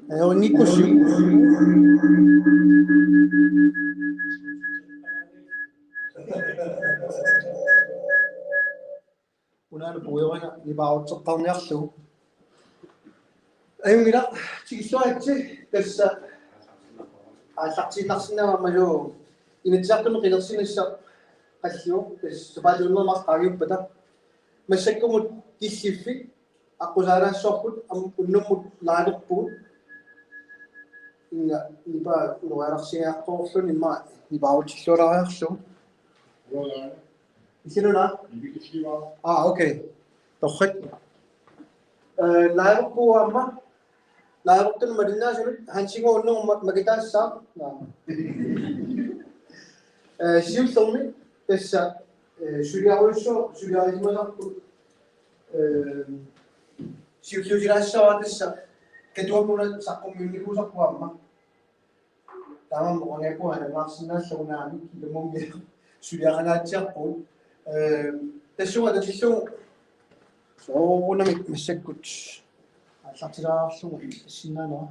Ini kusi. Una puewana ni baut soqarni arlu. Ayungila tisuaitsi tassa aallartinarsinava malu inatsisartunut qinersinissa qallu tass sapaalunnermar qaagiuppata massakkumut killiffik aqusaanaassorput unnummut laanerput inga nipa urualarsigaaqqorlun imma nipaavutillulariarlu. Isinuna? Okay. Torret. Laanerpuuamma laanertun madinnaasulut hansingo unnum makitaassaa. Siullerni tassa suliaruissumasarput siullusilaassavaa tassa katuamuna saqqummiunnikuusarpuamma taamamma qongiapua hanangaarsinnaallaunaami kilumummi suliaqanaatsiarput tassuga tatillugu soorunamik massakkut aallartilaarlugu sinnaanera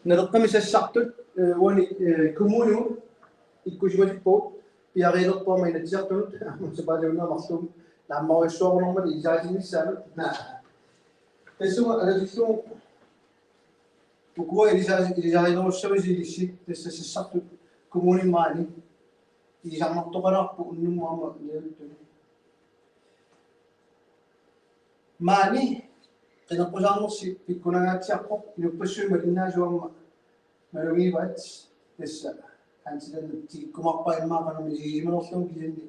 naleqqamisassartut uani kommunu ikkusumatippuut piariilerpuama inatsisartunut sapaalunnermarlum naammaruissuarunormat isaasinnissaanut tassuga alatillugu ukua ilisaarinерussamisilissi tassassartut kommunimmaani isarmartoqalarpu unnumuama niuttuni maani qineqqusaarnersi pikkunagaatsiarpoq inuppassuи malinnaasuamma malugiivat tassa hansilan tikkumarpa immaaqanumi siisimanerlum kisanni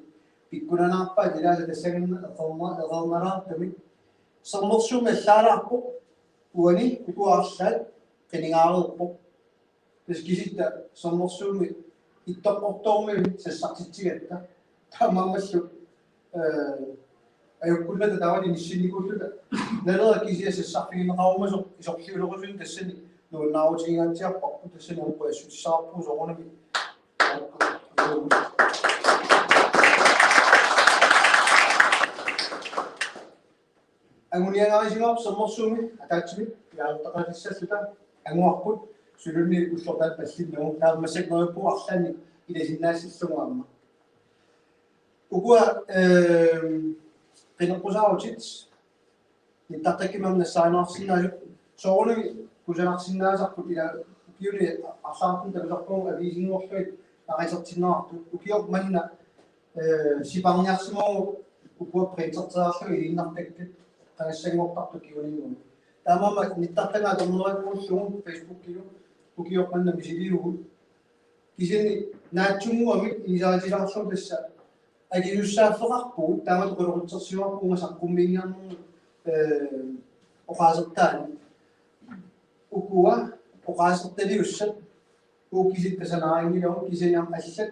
pikkunanaarpa ilaasa tassaganna eqernalaartami sernersuumi allaalаарpoq uani ukuaarlaat qiningaareerpoq tas kisitta sernersuumi ittaqortoormimi sassartitsigatta taamammallu ayukkullata taawani nissinnikulluta nalera kisia sassarfigineqarumasoq isorliulerusun tassani nuunnaarutigigaatiarparpu tassani uqassutissarpu soorunami anguniangaarisimaap sernersuumi ataatsimi piaartaqalissalluta anguarput sulunni ullortaat pallinnugu taammassaknerippu arlaani ilasinnaassilluguamma ukua qineqqusaarutit nittaqtakkimam nassaanaarsinnaasut soorunami kusanarsinnaasarput ila ukiuni arsaartun takusarpugu aviisinguorluit aqasertinnaartu ukior manna siparniarsimaru ukua printerterarlu ilinnartakkat qanassangortartu kiuningumu taamama nittaqtangaa tornerippuullugu facebookilu ukior manna misiliugu kisinni naatsunguamik isaatilаарlu tassa agilussaaffeqarpu taamatu qoloqutsersiuarpunga saqqummiingiarnermu oqaasertaani ukua oqaasertaliussat uukisittasanaaringilagu kisaniam allat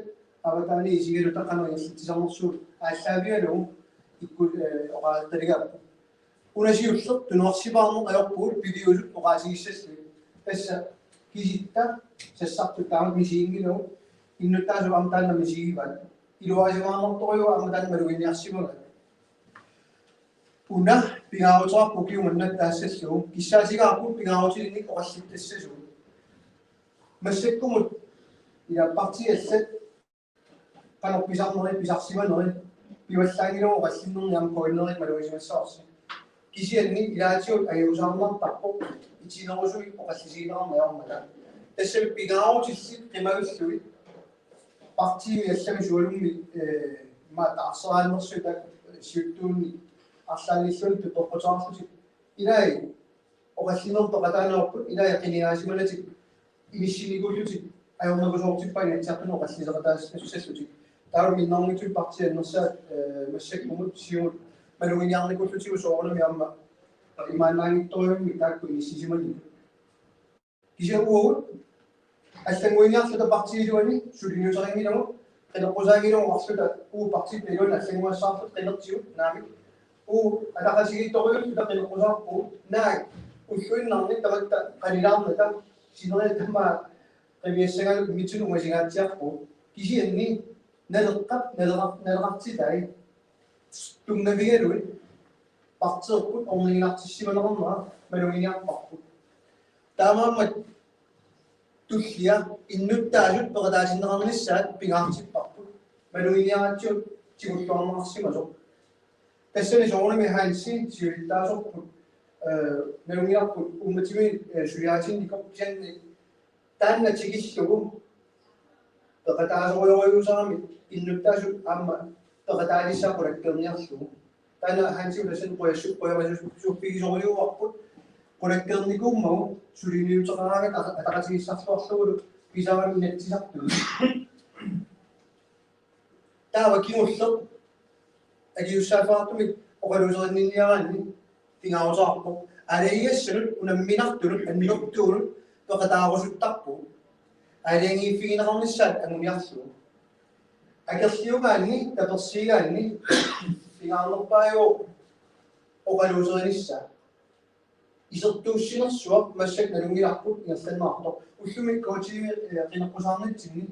avataani isigalutaqanerillittisernersuut ааллаавигалу икку оqaasertaligaappu унасиуллер тунуарсипаарнеқ аёрпуут пивиулут оqaасигиссаллу тасса киситта сассарту таамат мисиингилу иннуттаасу амтаанна мисигиват илуасимаарнерторюа амтаан малугиниарсимага уна пигаарутарпу киуманнат таассаллу киссаасигаарпут пигаарутилинник оқаллиттассасу массаккумут ила партиаллат канорписарнери писарсиманери пиваллаагилугу оқаллиннерниам коиннерик малугисимассаарси кисианни илаатиут аюусаарнартарпоқ итинерусуи оқаллисигинерамаярмата тассами пигаарутиллит қимагуллуи партиими аллами суалумми маата арсерааннерсуи так сиуттуунни арлааниллуни тутоққутаарлутик илаи оқаллинертоқатаанаорпут илаи қинигаасималатик имиссинигуллутик ajornagussortippaini atsaqqinu qalliseqataassassallutik taarun minnaarngitul partiannersaat massakkumut siumut malunginiarnikullutigu soorunami amma imaannaangittoriummi taakku inissisimani kisiaguugut аллангуиниарлута партиилуани сулиниусерингилагу qenerqusaangilugu arluta uu partit peluan аллангуассаарлут qenertigут naamik uu alaqasigittoriulluta qenerqusaarpu naak уллуиннарни таматта qalilaarnata синериатама qeviassagal mitsunumasigaatiarpu kisianni naleqqap naleqartitai tumnavigerui parteerput orninginartissimaneqarnera malunginiarparput taamaammat tullia innuttaasut peqataasinneqarnissaat pingaartipparput malunginiaraatiut tigulluarnerarsimasoq tassani soornami haansi siulittaasorput malunginiarput ummatimi suliaatinnikor kisanni taanna tigillugu peqataasorioriusarami innuttaasut aamma peqataalissaaqulakkerniarlugu taana haansi tassani qoyassuqqiamasuppigisoriuarput qulakkernikummagu suliniuteqaraagat ataqatigissarluarlugulu pisarami inatsisartunut taava kingulleq agiussaafaartumik oqaluserinniaraanni pingarusaarpoq alaigassanut unamminartunut annertuunut peqataarusuttarpu aliangiiffigineqarnissaat anguniarlugu akerliugaanni tapersiigaanni pingaarnerpaajuo oqaluserinissa isertuussinersuaq massak nalungilarput ingerlannaartoq ullumi coachimi qineqqusaarnitsinni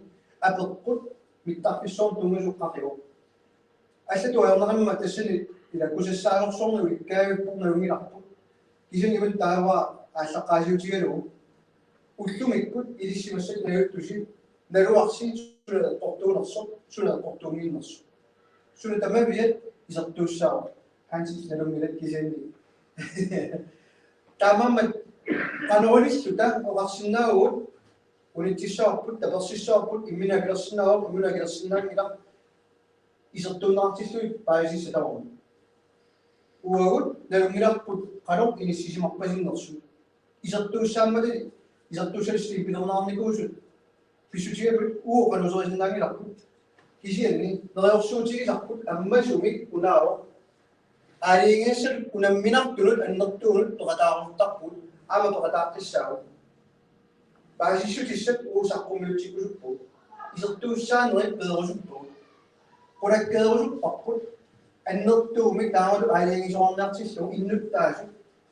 apeqqut mittarpissoorn tungisuqqaqiu allatuajorneramma tassani ila kusassaajorsornu ikkaavippoq nalungilarput kisanimat taava aalлаққаасиутигалугу уллумиккут илиссимассак нагуттуси налуарси сулеққортуунерсо сулеққортуумииннерсо сула тамавиат исертууссаава хансис налунгилат кисанни таамаммат канорилиссута оqarsinnaaguut унитсиссаарпут таперсиссаарпут имминакилерсинаагу имминакилерсинаангила исертууннаартиллуи паисиссатаварми уагут налунгиларпут канор иниссисимарпасиннерсу исертууссааммали исертууссалисси пилернаарникуусут писсутигапут канусерисиннаангиларпут кисианни нериорсуутигисарпут аммасумик унааро алингессат унамминартунут аннертуунут тоqataaruttарпут аама тоqataartissaagu паасиссутиссат уусаққумиутикусуппут исертууссаанери пеерусуппут qulakkeerusupparput аннертуумик таамалу алингисоорнаартиллу иннуттаасу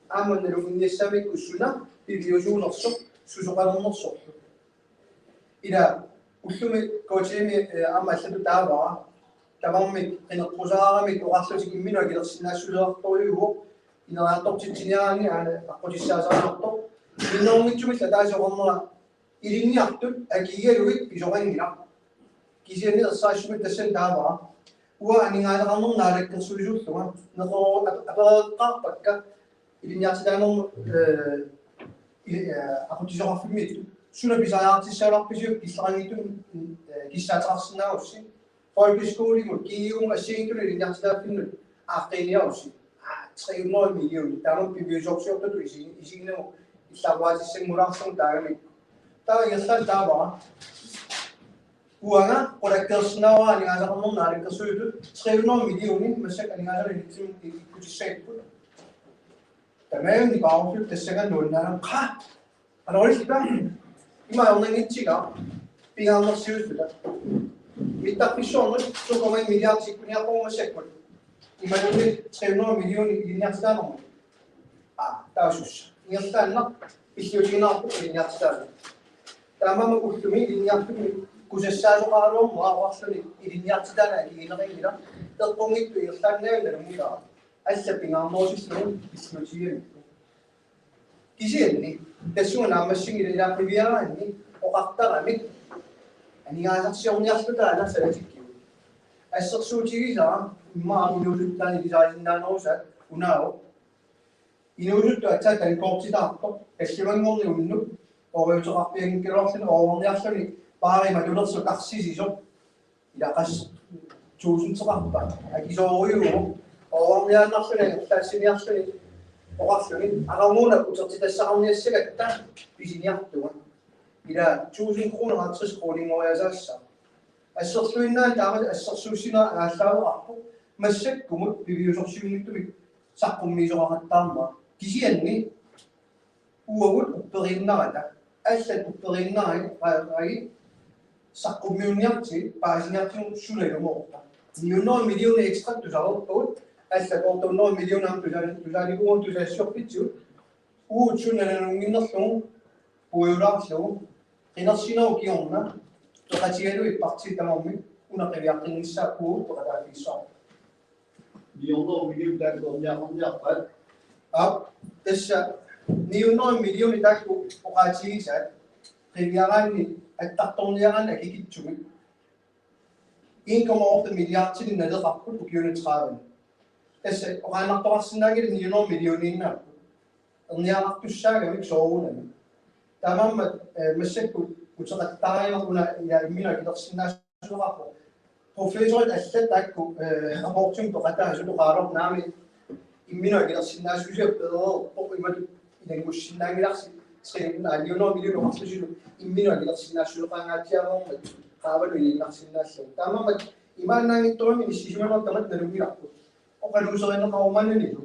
ааманналугинниассамик уссуна пивиусуунерсоқ сусоқалернерсорлу ила уллуми коочими аама аллату таавара тавармик qinеққусаарамик оqarlутик имминуакилерсинаассулеэрторюгу инераартортитсиниараани аана аққутиссаасаарлерто иннормитсумилла таасоқорнера илинниартут акигалуит писоқангила кисиани ерсаассумит тассан таавара уа анингаалеқарнернаалаккерсулисуллуга неқоо апереэққарпакка илинниартитаанерму ақутисоқарфиммитту суна писааартиссааларписиук киллерангиттун киссаатеқарсинаагусси folkeskolegud gium assiintun iliniartitaappinnu aaqqiiniarussi 300 million taanum piviusorsiortatu isiginemu illarvaatissangulaarsamu taagamik taagerlan taavara uanga qolakkeersinaaraa aningaasaqarnernaalikkерсулутут 300 millionin massak aningaasaqalitsim ikkutissaipпут тамаамни баавлут тассаганнууннаана qa анорилла имаорнангитсига пигааннерсиуссута mittaqpissoornut 2,1 milliard sikuniaqormassakkut imaluni 300 million iliniartitaanermu taasussa ingerlaanna illuutiginarpu iliniartitaanu taamama ullumi iliniartumi kusassaasoqaaluormu aarwarluni iliniartitaana akigineringila teqqungittu ingerlaannaannalumigaa alla pingaarnerusilluu illuutigigamikku kisianni tassuuna naammassingila ilaaqiviaraanni oqartaramik анигаасарсиорниарлутаана салатиккиу ассерсуутигисаа иммаа инуулуттаани дисаасиннаанерусаат унаао инуулутту атсаа танкоортитаарто алливангорни уннук ориутеқарпиангкилоорлуни оорниарлуни паарима тулерсу қарсисисо илақас туусунтеқарпа акисоориугу оорниааннарлуни ерлаассиниарлуни оқарлуни арамууна утертитассақарниассагатта писиниартуга ila 1000 kroner 50 kroningoриасаасса ассерлуиннаан таамат ассерсууссина ааллаарерарпу массаккумут пивиусорсигунниттумик саққуммисоқараттаарма кисианни уагут уппериннарата аллат уппериннари аи саққуммиунниарти паасиниартигу сулалумоорта 900 миллион экстра тусарерпагут аллат 400 миллион тусалигуун тусаассорпитсуут уутсуналанунгиннерлугу puulaarlugu qinersineq kiorna toqatigalu ippartitamormi unaqiviarqinnissaakkugu toqataafissoor 9 million takku onniaqarniarpat tassa 9 million takku oqaatigisat qiviaraanni attaqtorniaran akikitsumik $1,8 milliarder naleqarput ukiunitqaavan tassa oqaanartoqarsinnaagili 9 millioninnaarpu erniaqartussaagavik soorunami tamammat massakku uteqattaarineruna ila immina kilersinnaassuleqarpo professorit allatakku rapportung toqataasuleqaaror naami immina kilersinnaassusiappeererpo imatu ilangussinnaagilarsi sriimna 9 million oqarlusilu immina kilersinnaassuleqaangaatiaroormat qaavalu ilinarsinnaallu tamammat imaannaangittorumi issisimanertamat nalungilarpu oqaluuserineqarumananilu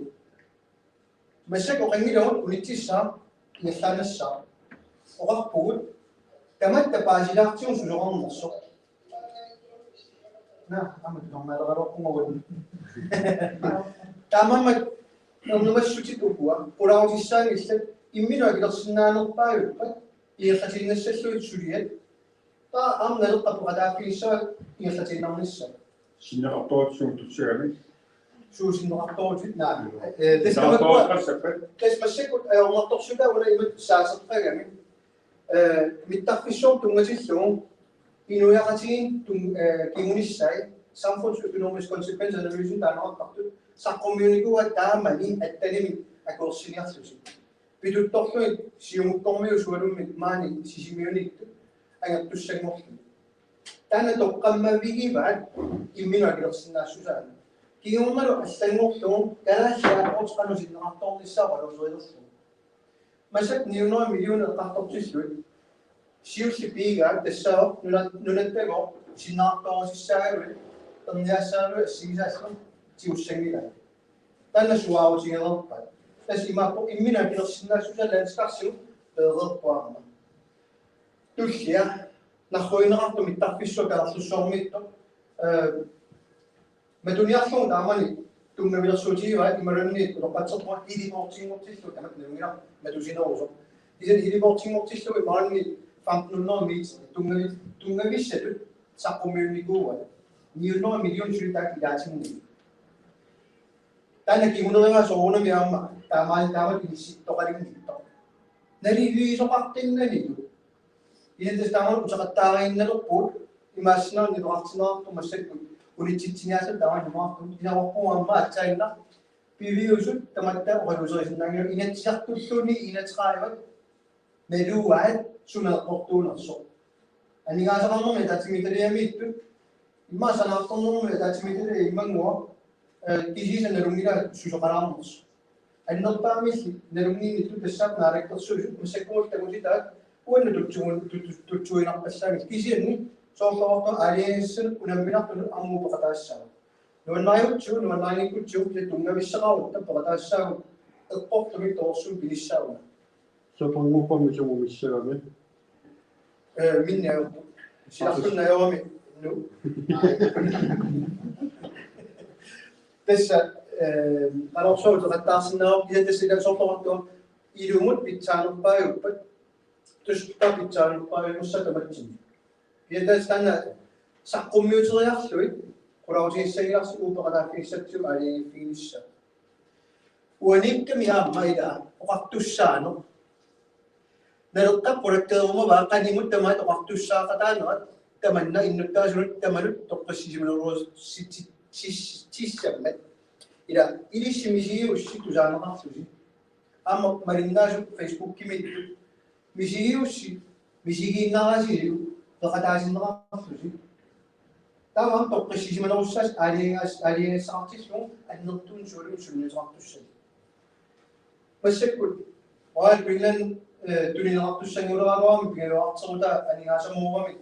massak oqangilagut unittissaa illaanassaa oqarpugut tamatta paasilaartigun susoqarnersoq amat normaaleqalorpungagut tamammat ernumassutit ukua qularutissaangillat immina kilersinnaanerpaajuppat iiqatiinnassаллуит сулиат та амналеққатуқатааффигиссаа иерлатиннарнisса синеқарторутсуун туссагами суусиннеқарторутит наами тасмассакут аёрнарторсута уна имат саасеққагами миттарфиссуум тунгатиллугу инуяқатигин кимуниссай samfundsøkonomisk konsekvensanalysen таанеқартартут саққуммиуникуа таамани аттаними акуерсиниарлуси питутторлуит сиумуккормиу суалуммит маани сисимиунитту агаттуссагморлу таана тоққаммавигиваат имминуакилерсинаассусаана кигуумалу аллангорлугу галааллаақорсқанусиннеқарторнissaавалусуилерлу масак 9 миллион эққартортиллуит сиуллипиигаат тассао нунаттаго синнаартоорсиссаагалуит эрниассаалу ассигисааллу тиуссангила таана суаавутигерерпат тас имааппо имминуакилерсинаассуса ланскарсигу перерпуарма туллиа нарруинеқарту миттарфиссуа калерлуссоормиитто матуниарлугу таамани тунгавилерсуутигиваат ималунниит кулоққатсерпуа илипортингортиллу тамат нунгила матусинерусо isen илипортингортиллуи маанни 1500 метр тунгависсатут саққуммиунникууа 9 миллион сулитаак илаатингни таана кигунерига соорунами аама таамаат инисситтоқалигнитто налилиисоқартиннаниту иэнтэстаамал утеқаттаариинналерпуут имаассинерни тоқартинеарту массакку улитситсиниасат тааманумаарту инаварпуамма атсаинна пивиусут таматта оқалусерисиннаангиу инатсисартуллуни инатеқаават налууаат сунеққортуунерсо анигаасақарнерми татимиталиамиитту имаасанаартэрнерми татимиталиа иммангуа кисиса налунгила сусоқалаарнерсо аннерпаамилли налунгииннитту тассаап наалактерсуусут массаккуул тагуситаат уанна тутсуинарпассаагил кисианни соорлоорто алиассун унамминартуну аммупеқатаассаа нуаннааютсуу нуаннаангиккутсуу тунгависсақарутта пеқатаассаагу эққортуми тоорсуун пилиссаауна сопангуппами сумумиссагами миннаа силартуннаёрами ну тесса алорсоутеқаттаарсиннероо кисатассилан соорлоортуа илумут питсаанерпааюппат тустаа питсаанерпааюссатаматсин кисатастанна саққуммиутериарлуит qulautigissagilarsi uupeqataaffigissatsu aliigiffigissa uanikkami aammaida oqartussaano naleqqap qulakkeeruma vaaqanimut tamaat oqartussaaqataanerat tamanna innuttaasulut tamalut toqqassisimuleruus sissammat ila ilissimisigiussi tusaaneqarlusi aamma malinnaasut facebook kimittu misigiussi misigiinnaarasilu peqataasinneqarlusi Tamam toqqassisimanerussas aliingassaqartillu annertuun suulum sunniserartussani massakkut oal pinnan tulinerartussanguleraruami pingaluarteruta aningaasamuurami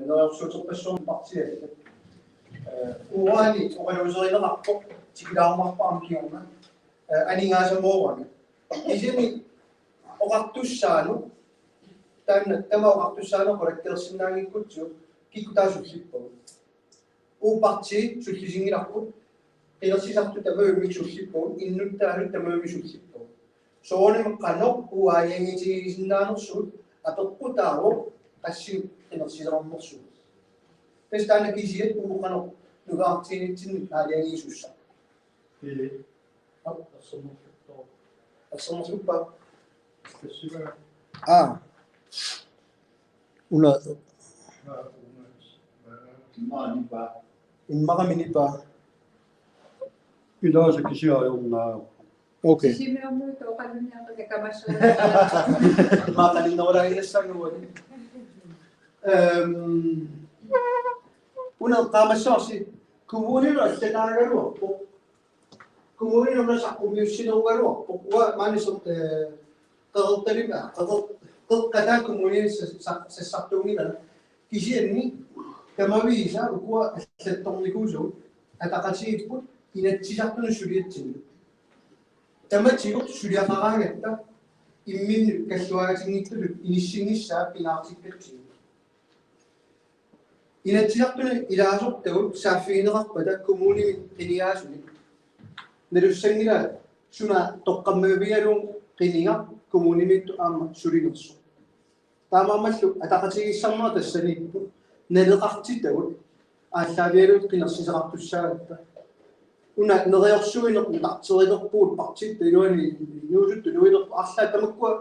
nerersuuterpassuum partialla uani oqaluuserinerarpo tikilaarmarpaam kiorna aningaasamuurami isini oqartussaanu taanna tama oqartussaanu qolakkersinnaangikkutsu kikutaasullippo uparti sullisingilarput qinersisartu tamaumik sullippo innuttaalu tamaumi sullippo soonimeqqanoq uaayangitigisinnaanersuut apeqqutaaru qassin qinersisarnersuut tastaana kisiat uuqanoq nugaartiinitsin aaliangiisussa Asomasupa. Ah. Una. Imma kami pa. Ila sa kisiya yung na. Okay. Sisimiut o kanina pagkakamasya. Makalin na wala yung sa nuwan. Unang kamasya si kumunin na sa nagaro. Kumunin na sa komisyon ng garo. Pukwa manis ang kakaltarin na. Kada kumunin sa saktong nila. Kasi ni kamawisa ukwa sa tong likuzo at akasipot inatsisartunut suliat sini. Tamatsiko sulia kakangetta immin kasuagatingittu inissingissa pinaaksikkatsi. Inatsisartunut ilaasortagut saafiineqarpata kommuni qiniaasuni. Nerussangira suna toqqammavialun qiniga kommunimittu aama sulinersu. Taamaamallu ataqatigissarnera tassani neleqartitagut aallavialut qinersineqartussaagatta. Una neriorsuineq tarterilerpuut partit iluani nuusuttu nuilerpu arla tamakkua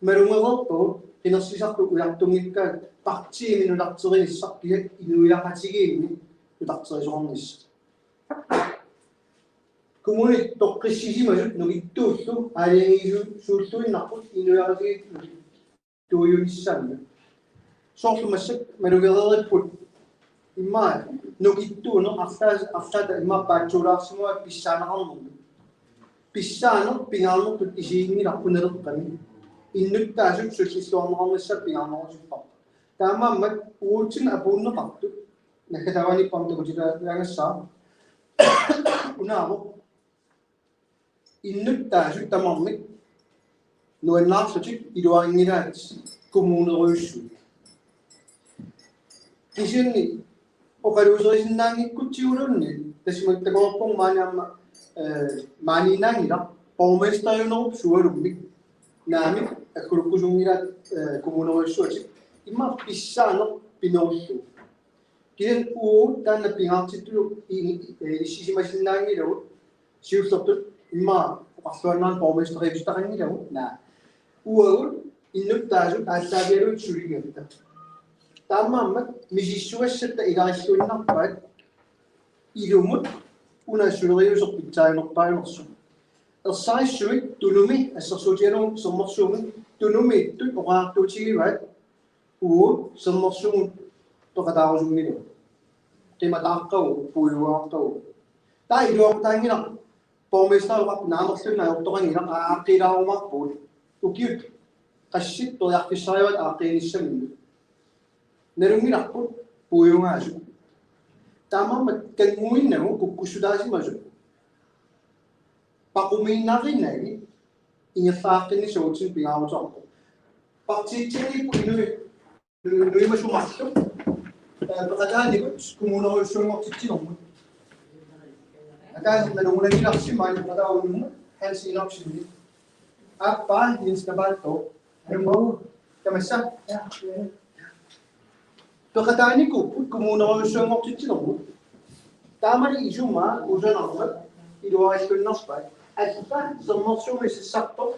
malungererpu qinersisartu ujartungikkaat partiimi nularterinissartiga inuiaqatigiinni utarterisornissa. Kommuni toqqissisimasut nugittuullu aaliangiisuulluinnarput inuiaqatigit tuuyunissaanna. Sorlumassak malugereripput imma nugittuuno arlaata imma paatsuulaarsimua pissaanaqarnermu. Pissaaner pingaarnertut isiingilarpuneleqqami. Innuttaasut sullissuarneqarnissa pingaarnerusuppa. Taamaammat uutsin apuunneqartu nakatavanipartakutilaangassaa unaavo innuttaasut tamarmik nuannaarsutik iluaringilaat kommuneruussu. Kisinni okaluuserisinnaangikkutiulunni tasmattakorpong maaniinaangila pormestarionerup sualummik naamik akkulukkusungilaat kommuneruussuatik imma pissaaner pinerullu. Kisin uu taanna pingaartittu issisimasinnaangilagut siullertut imma oqarluannaan pormestariusutaqangilagut naa uuagut innuttaasut aallaavialuut suligatta. Taamaammat misissuassatta ilaarilluinnarpaat ilumut unassuleriuserpitsaanerpaanersu. Ersaaissuit tunumi assersuutialung sermersuumut tunumiittut oqaartuutigivaat uut sermersuumut toqataarusungilu. Qimataaqqavu puuyuaaqqavu. Taa iluaqtaangilaq pormestaruqaq naamerlunna ortoqangilaq aaqqiilaarumarpuut ukiut qassit toriartissariuat aaqqiinissamillu. Nerungilarput puuyungaasu. Taamaammat kanmuinnagu kukkussutaasimasut. Paqumiinnaaqinnaagi ingerlaaqqinnissuutsin pingaarusarpu. Partiitsiniippu nuimasumarlu. Peqataanikut kommuneruussuungortitsinermut. Ataasernalugunangilarsimaani peqataaunnumut hansiinarsinni. Appaa hinsnapaatto. Tamassa. Peqataaniku kommuneruussuungortitsinermut. Taamani isumaa usanarmat iluarillunnarpaat. Alpa sermersuumississartoq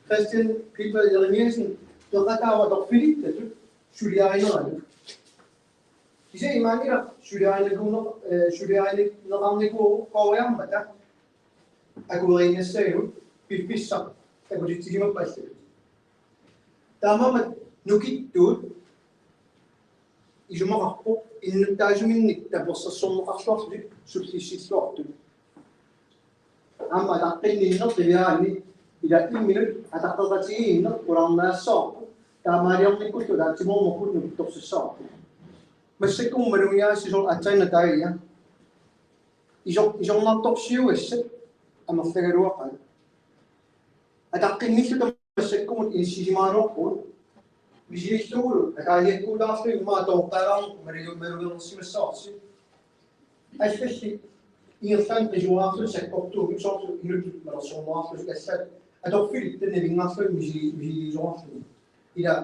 Christian Peter Jeremiasen peqataawatorpilittatut suliarinerani. Kise imaangira suliarineqarniku qooriarmata akueringassaglut pippissaq akutitsigimappassaglut. Taamaamat nukittuut isumaqarpoq innuttaasuminnik tapersersorneqarluarlut sullissilluartut. Amma taqqinninnertiviaanni ila imminut ataqqeqatigiinner ularnaassarpu taamaaliarnikkullu taatsimornerput torsissaarpu. Massakkum malungiaassisor atsainataagia isornartorsiuassat amerlagaluaqat. Ataqqinnissuta massakkumut insisimaanorput visililluulu ataaliakkuulaarlu immaa toorqaalaarnerpu malugersimassaarsi. Allalli ingerlaan qisuaarlu sakkortuumi soorlu inutut malersornoarlu kassat atorfilit tannavingaarlu misiliisoarlu. Ila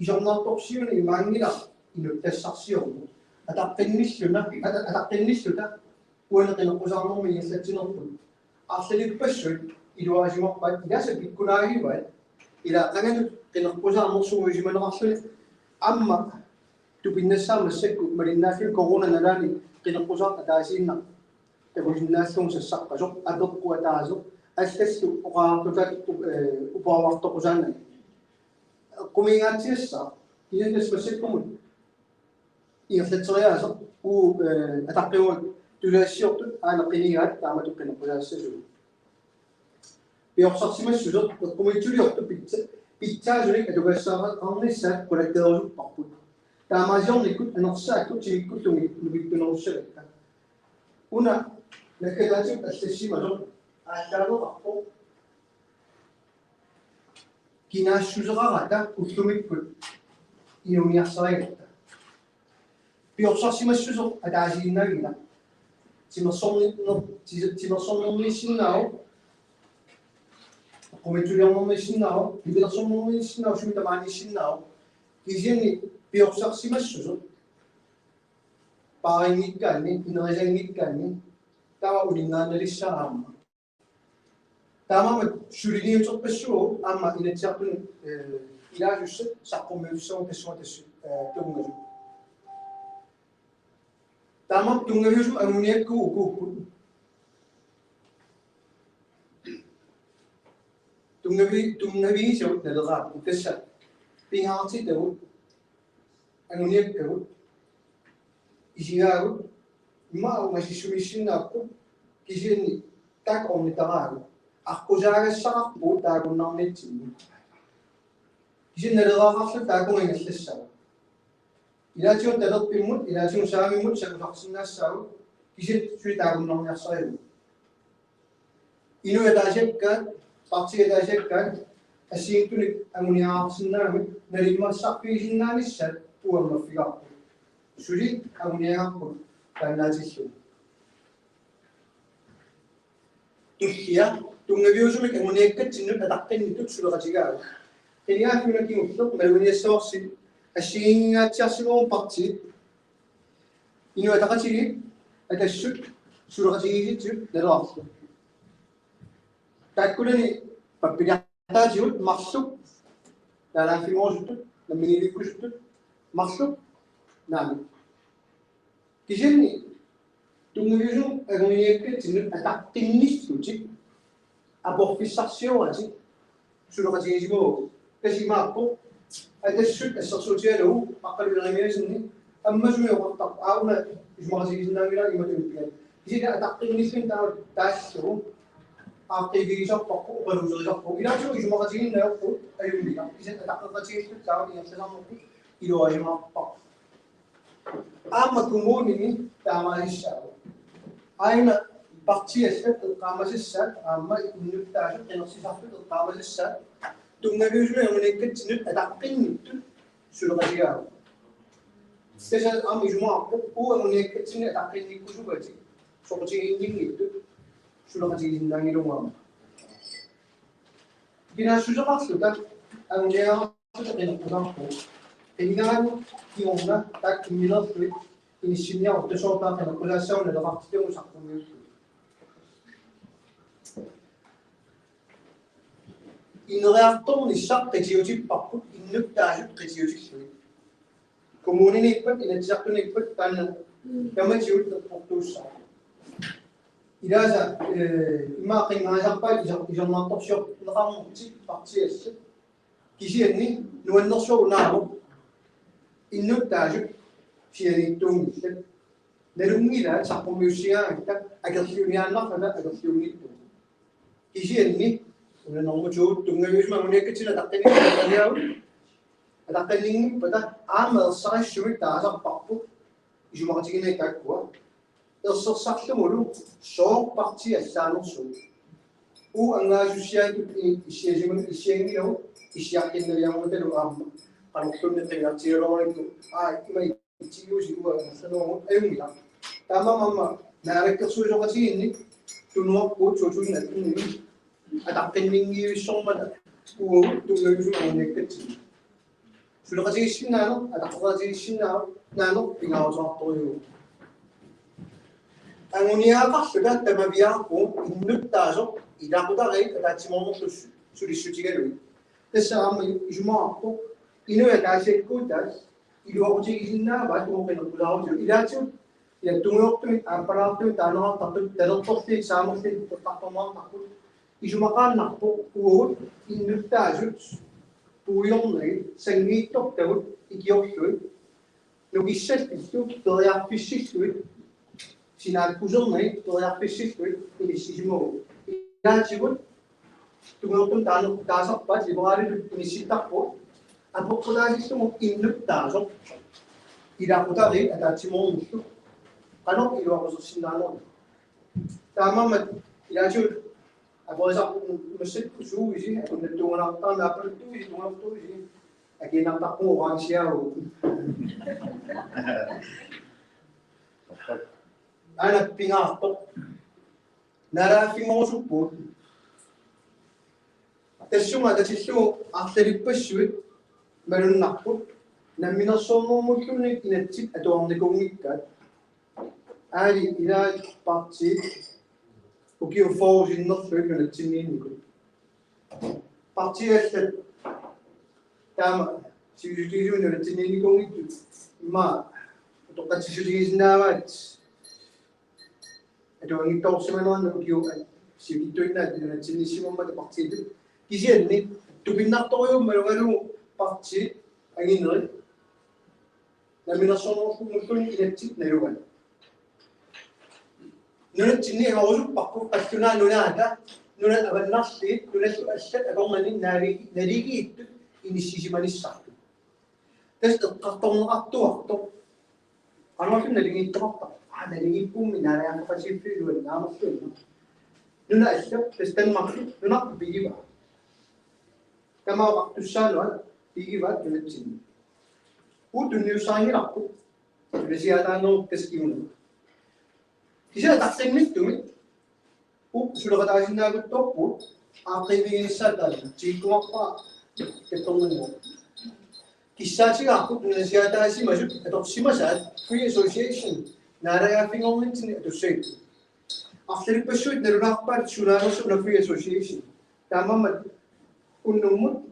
isornartorsiuni imaangila inuttassarsiormu. Ataqqinnissuta uaneqinekkusarnermi ingerlatsinerput after pursuit, iluasimak pa, ida sa bikunahi ba, ila kangan kinakpusa mo sumuji man after, amma, tupinasa masik, marinafil corona na lani, kinakpusa atasin na, tapos sa sakasok, adok ko ataso, astes tu, tutat upawak to ko sana. Kumingat siya sa, iyan na masik ko mo, iyan sa tsaya sa, atake mo, tulasiyok tu, anak kinihat, tama tu kinakpusa sa sulo. Pioksaksimas susot, kumitsuriok tu pizza juri edukasa kanisa kolektor pakut. Tamazion ikut anoksa ikut cikut tu lebih tunausa. Una nekelaci asesi mazon ataro akpo kina suzara ada utumik kut iunia saya. Pioksaksimas susot ada azina gila. Simasong ni sinau. Como tu lhe uma sinal, liberação uma sinal, se me também sinal, que gente pior se mas sujo, para indicar nem, não é indicar nem, tahu uningan dari saham, tama suridin untuk pessoa, ama inatsisartunut ila justru sakomensão pessoa tunggu, tama tunggu justru amunia ku Tunggawi siya nalala kasi pinghati daw ang unik daw isigaw masisumisin na ako kasi ni tak om nitarago ako jaga sa ako tago ng metin kasi nalala ka sa tago ng isasa ilasyon talot pimut ilasyon sa amin mut sa kaksin na sa kasi suy tago ng nasayo ino etajek ka Paksi etajek kan, asyik tu angunia senang, nerima sakti senang ni set, puan mafia. Suri angunia aku dan najisyo. Tuhia, tunggu usum angunia kecil adakkan itu sudah kajian. Ini aku nak ingin melalui sosi, asyik ngacas semua paksi. Ini ada kecil, ada sudah kajian itu dalam. Takutnya ni perpindahan jiut masuk dalam film itu, dalam mini itu masuk, nama. Kisah ni, tunggu itu agaknya ke jenis atak teknis tu cik, apa fisasiun aja, sudah kaji semua, kasi mampu, ada sosial itu, akal bilangnya sini, amma semua waktu awalnya, semua kaji senang bilang lima tahun. Jadi atak teknis ni tahu tas tu. Aktivitas pokok berusah pokok. Ila cuma cuma kajian dah pun ayam dia. Kisah tak kajian itu tahu yang sedang mungkin ilo ayam apa. Ama kumun ini tamasisya. Aina bakci esat tamasisya. Ama unjuk tajuk inatsisartunut tamasisya. Tunggu dulu yang menikah jenis adakkan itu sudah kajian. Sejak ama cuma pokok yang menikah jenis adakkan itu juga sih. So kajian ini itu. Sudah kajian yang itu mah. Bila sudah masuk kan, anggaran sudah kena kurang pun. Dengan tiongna tak kimilah tu, ini sini waktu soal kena kurang soal ada waktu yang usah punya. Ini reaktor ni sak kejiuji pakut, ini tajuk kejiuji sini. Kemudian ini pun inatsisartunut pun kan, kami jiut terputus. Ilaza, makin ngajak pa ijan nantop siya nakang paksis. Kisih ni nuan nasyo nabo. Inut tajuk siya nitong nerungila sa komisya kita agar siya nak ada agar siya nito. Kisih ni nuan namo jo tunga yus mangunya kecil ada tening ada ada tening pada amal sa siya ta sa pakpu ijo makachigin na ikakwa. Saksa mulu sok parti asano so u anga jusia itu isiajiman isiangi lo isiakin dari yang hotel am kalau tu nanti nak ciro itu ini ciu sih gua seno ayung ya tama mama narik kesujo kasi ini tunuak ko cucu ini ada pendingi somada u tu ngayu mana kecil sudah kasi sinano ada kasi sinano nano tinggal sok toyo ангуниаақарлуга тамавиарпу иннуттаасоқ илақутариит атаатсиморнерлу сулиссутигалуи тассаама исумаарпу инуя таасиаккуутаас илуақутигисиннааваа туоқинерпулааруту илаатиут яттунгуортуми ааппалаартуми таанераартартут талерторли саамерли тоққартормаартарпут исумақааннарпу уут иннуттаасут пуйорнери сангииттортагут икиорлуит нукиссалпиллу периарписсиллуит синааккусернери периарписсиллуит илиссисимуу илаатигут тунгуортум таасарпаат либералилут инисситтарпут апоққулаасиссуму иннуттаасоқ илаақутари атаатсимоорнерлу qanoq iluaqusерсиннаанеру таамамат илаатигут апоисақ массакку сууиси акуннаттуунартаама аппалуттуиси тунгартуиси акинартарпу орансиаагу ана пингаарпоқ нарафингорсуппут тассума татиллу арлалиппассуит малуннарпут намминерсоорнормуллуни инатсит атуарникунгиккаат аали илаат парти укиу фоорсиннерлуи нунатсиннииннику партиаллат таама сиусутигисуни нунатсинниинникунгитту има тоққатсисутигисиннааваат атуангитторсиманерна укиу сикиттуиннаат нунатсинниссимаммата партииту кисианни тупиннарториуммалугалу парти агиннери наминерсоорнормуллуни инатсит налуган нунатсинни аорусуппарпу аллунаа нунаата нуна аваннарли нуналлу аллат акормани налигииттут иниссисиманиссарту тас эққарторнеқартуарто анерлун налигииттоқарта налигиппумми наалааққасиффилуан наамерлуна нуна аллат тас танмарли нунарпу пигива тамаоқартуссаануат пигиваат нунатсинни утунниусаангиларпу тулисиатаанеру таскимуна кися тартиммиттуми сулеқатаасиннаагутторпу аақивигиссаатаалу тиккумарпа катторнунгу киссаатигаақку нунасиатаасимасут аторсимасаат free association нарагаффингорнитсини атуссаит арлалиппассуит налунаарпаат сулаарерсуна free association таамаммат уннуммут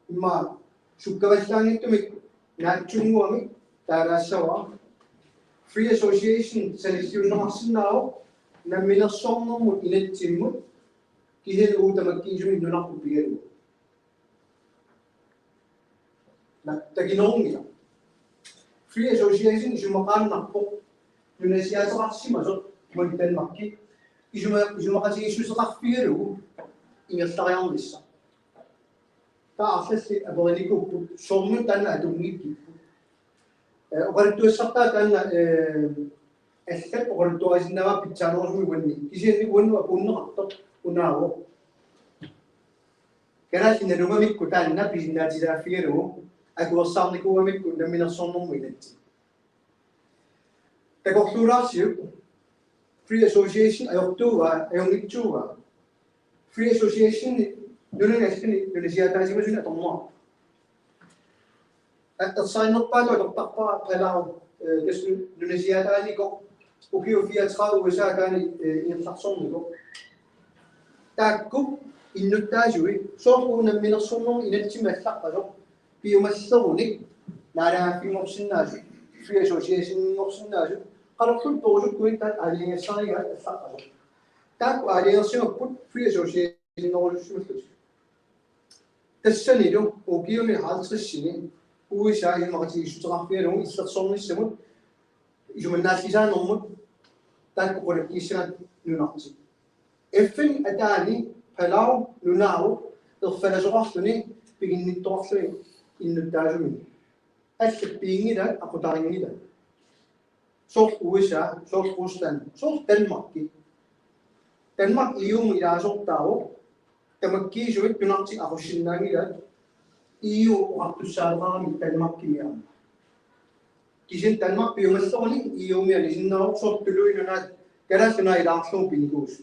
имма суккаваллаангиттумик наатсунгуами таалаассаваа free association саниллиуннерсиннаау намминерсоорнэрмут инатсиммут кисел уутамаккиисуми нунарпу пигалу такинорнгила free association исумақааннарпо нунасиатерарсимасо мантанмакки исумақасигиссусеқарпигалугу ингерлариарнисса таарлалли апериникуппу сормут танна атунгиккиппу оқалуттуассартаа таанна аллат оқалуттуасиннава питсаанерусуми уанни кисианни уанну апуннеқартоқ унааво канаасина нумамикку таанна писиннаатилааффигалугу акуерсаарникуамикку намминерсорнэрму инатти такорлуулаарсиу free association ajortuuva ajongitsuuva free association нунангассани нунасиатаасимасуна аторнуа аттерсаиннерпаалу атортарпара qalaaru касу нунасиатаанико укиу 34 усаакаани ингерларсорнико таакку иннуттаасуи соорпуунамминерсорнерми инатсималларпасо пиумаллеруник наалааффингорсиннаасу free association-ингорсиннаасу qalorlut torusukkuit taat aaliingassarigaat алларпасо таакку аалингерсимаппут free association-ингорусsumallut тассанилу укиуми 50-сини USA иммақатигиссутерарфигалугу иллерсорниссамут исуманнааллисаанэрмут таакку коллектиссанат нунарти FN атаани палау нунаару ерфаласоқарлуни пигиннитторарлуни иннуттаасуми аллат пиингила ақутарингила соор USA соор Rusland соор Danmark EU илаасортааву тамаккиисуит тунарти ақуссиннаангила EU оqartussaaleqarami Danmarkimiaama кисин Danmark пиумаллеруни EU миалисиннеру сортулуинунаат калассуна илаарлуу пинигуус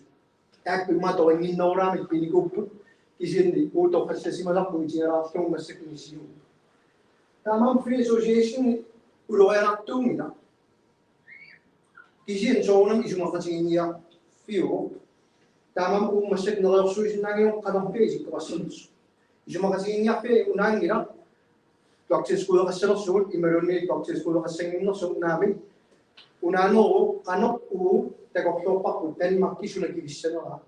таакку иматорингиннерураами пинигуппут кисинни уутоққассасималарпу итигалаарлуу массаккинissиу таамаам free association улориарартуунгила Kisian soalnya isu makasih ini ya view. Tamam masih kenal sulit nangis kadang page kepasun. Isu makasih ini ya view nangis ya. Waktu sekolah kasih sulit, imeroni waktu sekolah kasih ini sulit nabi. Unano kanok tegak topak dan maki sulit bisa lah.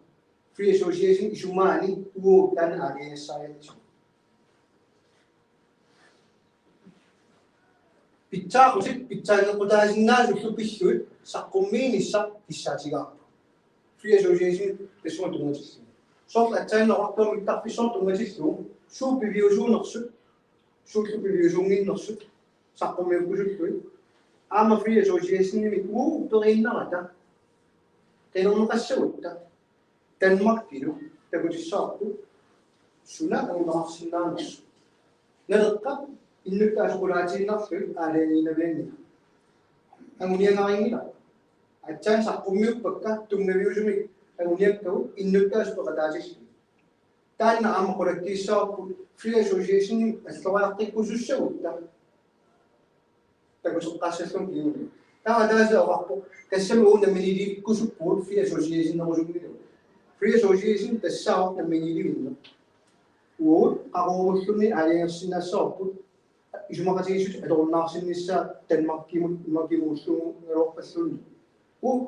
Free association isu mani dan ada saya. Pizza kusip pizza yang kita sinna justru pisut sakumini sak bisa juga. Free association semua tunggu sih. So aja nak waktu kita pisau tunggu sih tu, su preview naksud, su preview ngin naksud, sakumini kusip tu. Ama free association ni turin na ada. Tenong nakasawit ta. Denmark kilo, tapi di satu, sudah kami bahas sinna naksud. Nalakap Inuk ta sekolah nak ada ni nabi ni. Angunia ngaing ni lah. Acan sakumuk pekah tung nabi usumi. Angunia tu inuk ta sekolah tajis. Tan na am korektisa free association sekolah tak khusus sewuta. Tak khusus kasih semua ni. Tak ada waktu kesem orang menjadi khusus free association na usumi. Free association tesau na menjadi ni. Ako usumi ada yang sinasau isu makasih isu ada orang sinisa dan makimusu ngeropasun.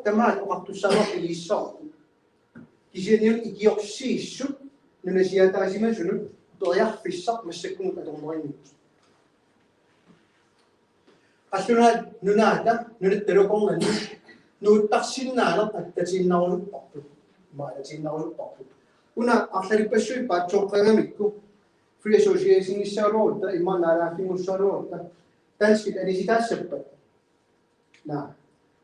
Teman waktu sama pilisau. Kisahnya ikioksi isu Indonesia tadi macam doyak fisak mesekung ada orang ini. Asalnya nunada nunut terokong ni nutaksin nalo at tersinau lupa. Mana tersinau lupa. Una akhir pesuai pacok kami Free association is a road, iman narafing us a road. That's it, and is it as separate? Nah,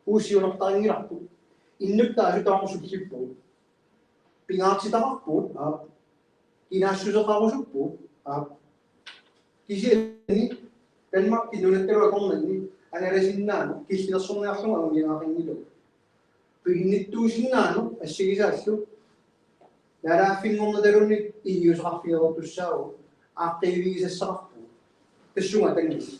usi orang tangi rapu. Inuk tahu tahu sucipo. Pingak si tahu pun, inasu so tahu supo. Kisi ni, Denmark Indonesia terus ni, ane resignan, kisi na sumber asal orang yang akan hidup. Pingin itu sinan, asyik sahaja. Narafing orang terus ni, ius rafi orang tu sahau. Aktivis sesapu, kesungan tengis.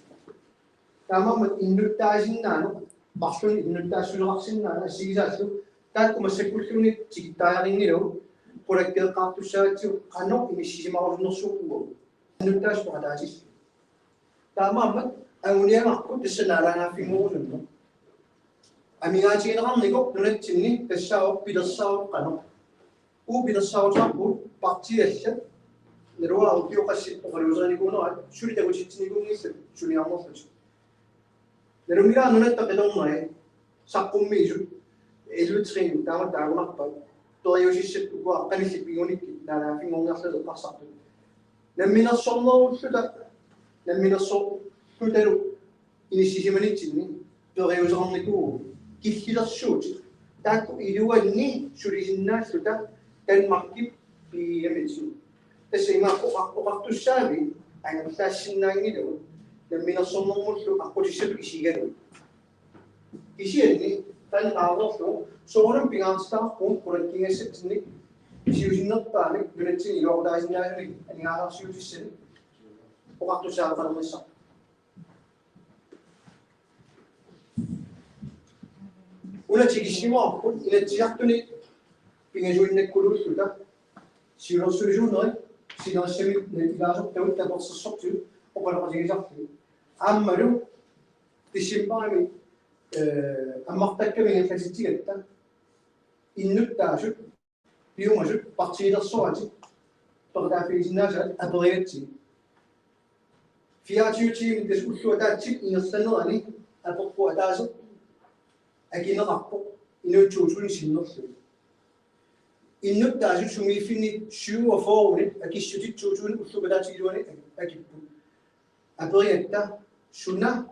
Kama meninduktasin nano, bahkan induktasin laksin nano, sisa tu, tak masih kulturni cita yang ini loh, korektor kartu saja, kano ini sih mau nusuku, induktas pada asis. Kama mengunia aku tersenaran afimu nano. Ami ngaji orang nego, nulet sini kesau pidasau kano, pidasau sapu, pakci aja. Neruah ukio kasih pengarusan itu no, suri tak ucit ni gunung itu, suri amat saja. Nerumira nunet tak kedong mai, sakum meju, elu train, tamat tahu nak apa, toh ayo sih gua akan isi pingonik, nara pingong ngasih lepas satu. Nemina solo sudah, nemina solo sudah ini sisi mana cini, toh ayo jangan itu, kita suci, tak itu ni suri jinna sudah, dan makip di emeju. Kasi ako waktu sabi, ay nagsasin na nito, na minasomong mo ako siya isigan. Isigan ni, tan tawag to, so orang pingasta kung kurang kingesit ni, isiyusin na panik, dunetsin iyo ako dahil niya ni, ang nga ako siyusin, waktu sabi para masak. Una chikishimo ako, inatsisartunut, pingajuin na kulus sudah, sirosujo noy, Sinon, c'est le village où tu as dans ce structure, on va le dire exactement. Amaru, tu sais pas, mais à Marta que les facilités, il ne t'a pas, puis moi je partis dans son âge, pour la félicité à Bréti. Fiat tu des coups à type, il ne s'en a ni à pourquoi d'âge, à qui ne rapporte, il ne chose une sinon. Inuk tahu cumi fini shoe of all ni, aki suci cucun usul beda ciduan ni, aki pun. Apa yang kita sunah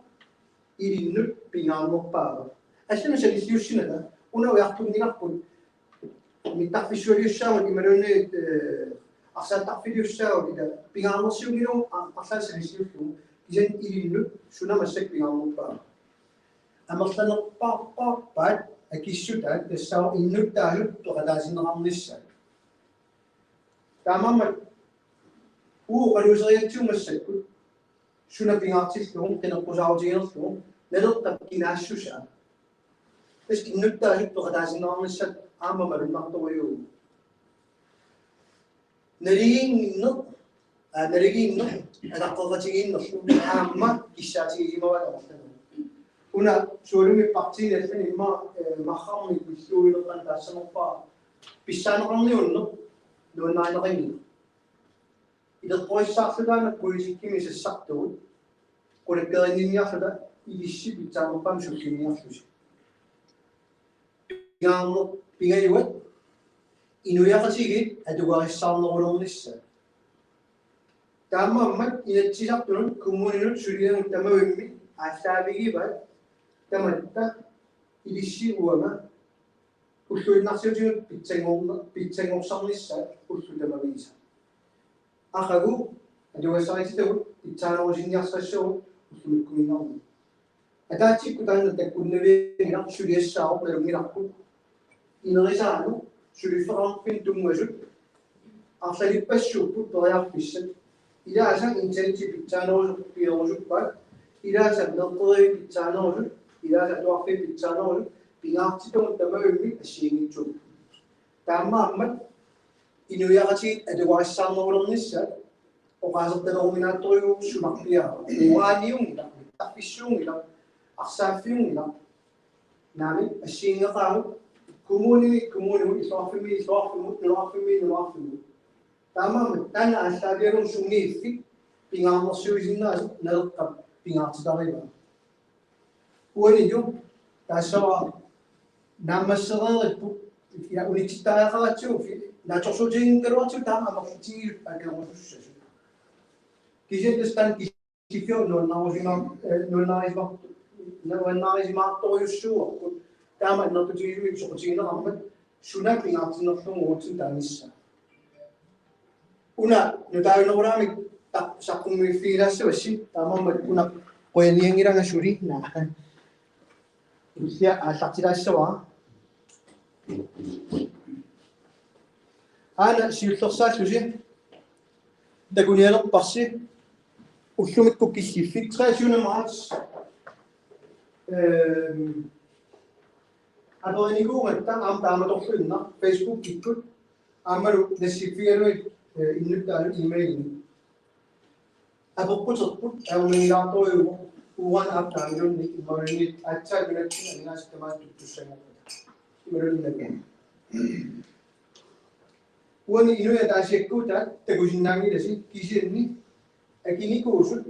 inuk pingal mukpa. Asal macam ni siusin ada, una waktu ni nak pun. Minta visual show di mana ni, asal tak video show kita. Pingal mukpa ni orang asal selesai tu, jadi inuk sunah macam pingal mukpa. Amal tanah pa. Aki sudah kesal inuk tahu peradasan orang Malaysia. Tamam, kalau saya cuma sekut, sudah pingat sih dong, kena pusau jenis dong, lalu tak kena susah. Terus inutta itu kata sinong set ama marunang to yo. Nariging no, ada kau kacingin no, ama kisah cing ima wala. Una suami pakci desen ima maham itu suami no kan dasar apa, pisah no kan no, dua nai no kan ni. Ida kau saksudah nak polisi kimi sesaktu, koreka ini ya sudah, ini sih bicara apa musuh ini ya sudah. Yang pingai juga, inuya kasih ada gua salam orang Indonesia. Tama mat inatsisartunut kemudian sudah tama wimi asabi ba tama ta idisi uama usul nasional juga picengong samnisa usul tama bisa. Akagu ada gua saya itu bicara orang Indonesia show usul kuminau. Ada cik kudan ada kunnewe nak sudah sah bermirakku. Indonesia anu sudah orang pintu masuk. Asal pas syukur toya fisik. Ida asal insentif bicara orang piawujud bar. Ida asal nonton bicara orang. Ida asal doa bicara orang. Pingat itu utama ini asyik itu. Tama amat inuya kasih ada wasan orang Indonesia. Okasal terdominator sudah piau. Waniung tak fisung asal fiung nami asyik ngakau. Kumuni isafimi. Tama tanya asabiarong sumifik pingamo suyina nalkap pingat daliba. Uani jo tasawa namasara ya unikita khachu na chosojing kerwachu tama makiti agamo susu. Kije destan kifio no naizma to yusu. Tama na tujuh itu sojina amat sudah pingat nafsu ngocin tanisa. Una nutawi na orang tak sakung mifira sih, tama una koyeni yang irang asuri na. Usia asak tidak sewa. Ana siltosa suji. Dagunia nak pasti. Usumit ko killiffik. Saya sudah mas. Atau ini gua ngerti, tama tu na Facebook ikut, amar desifir ini dalam email ini. Aku pun mengira tu uang apa yang ni, marini acah bila ni nasi teman tu semua. Marini lagi. Uang ini ada sekut tak, tegujin nangi desi, kisah ni, ekini ko usut,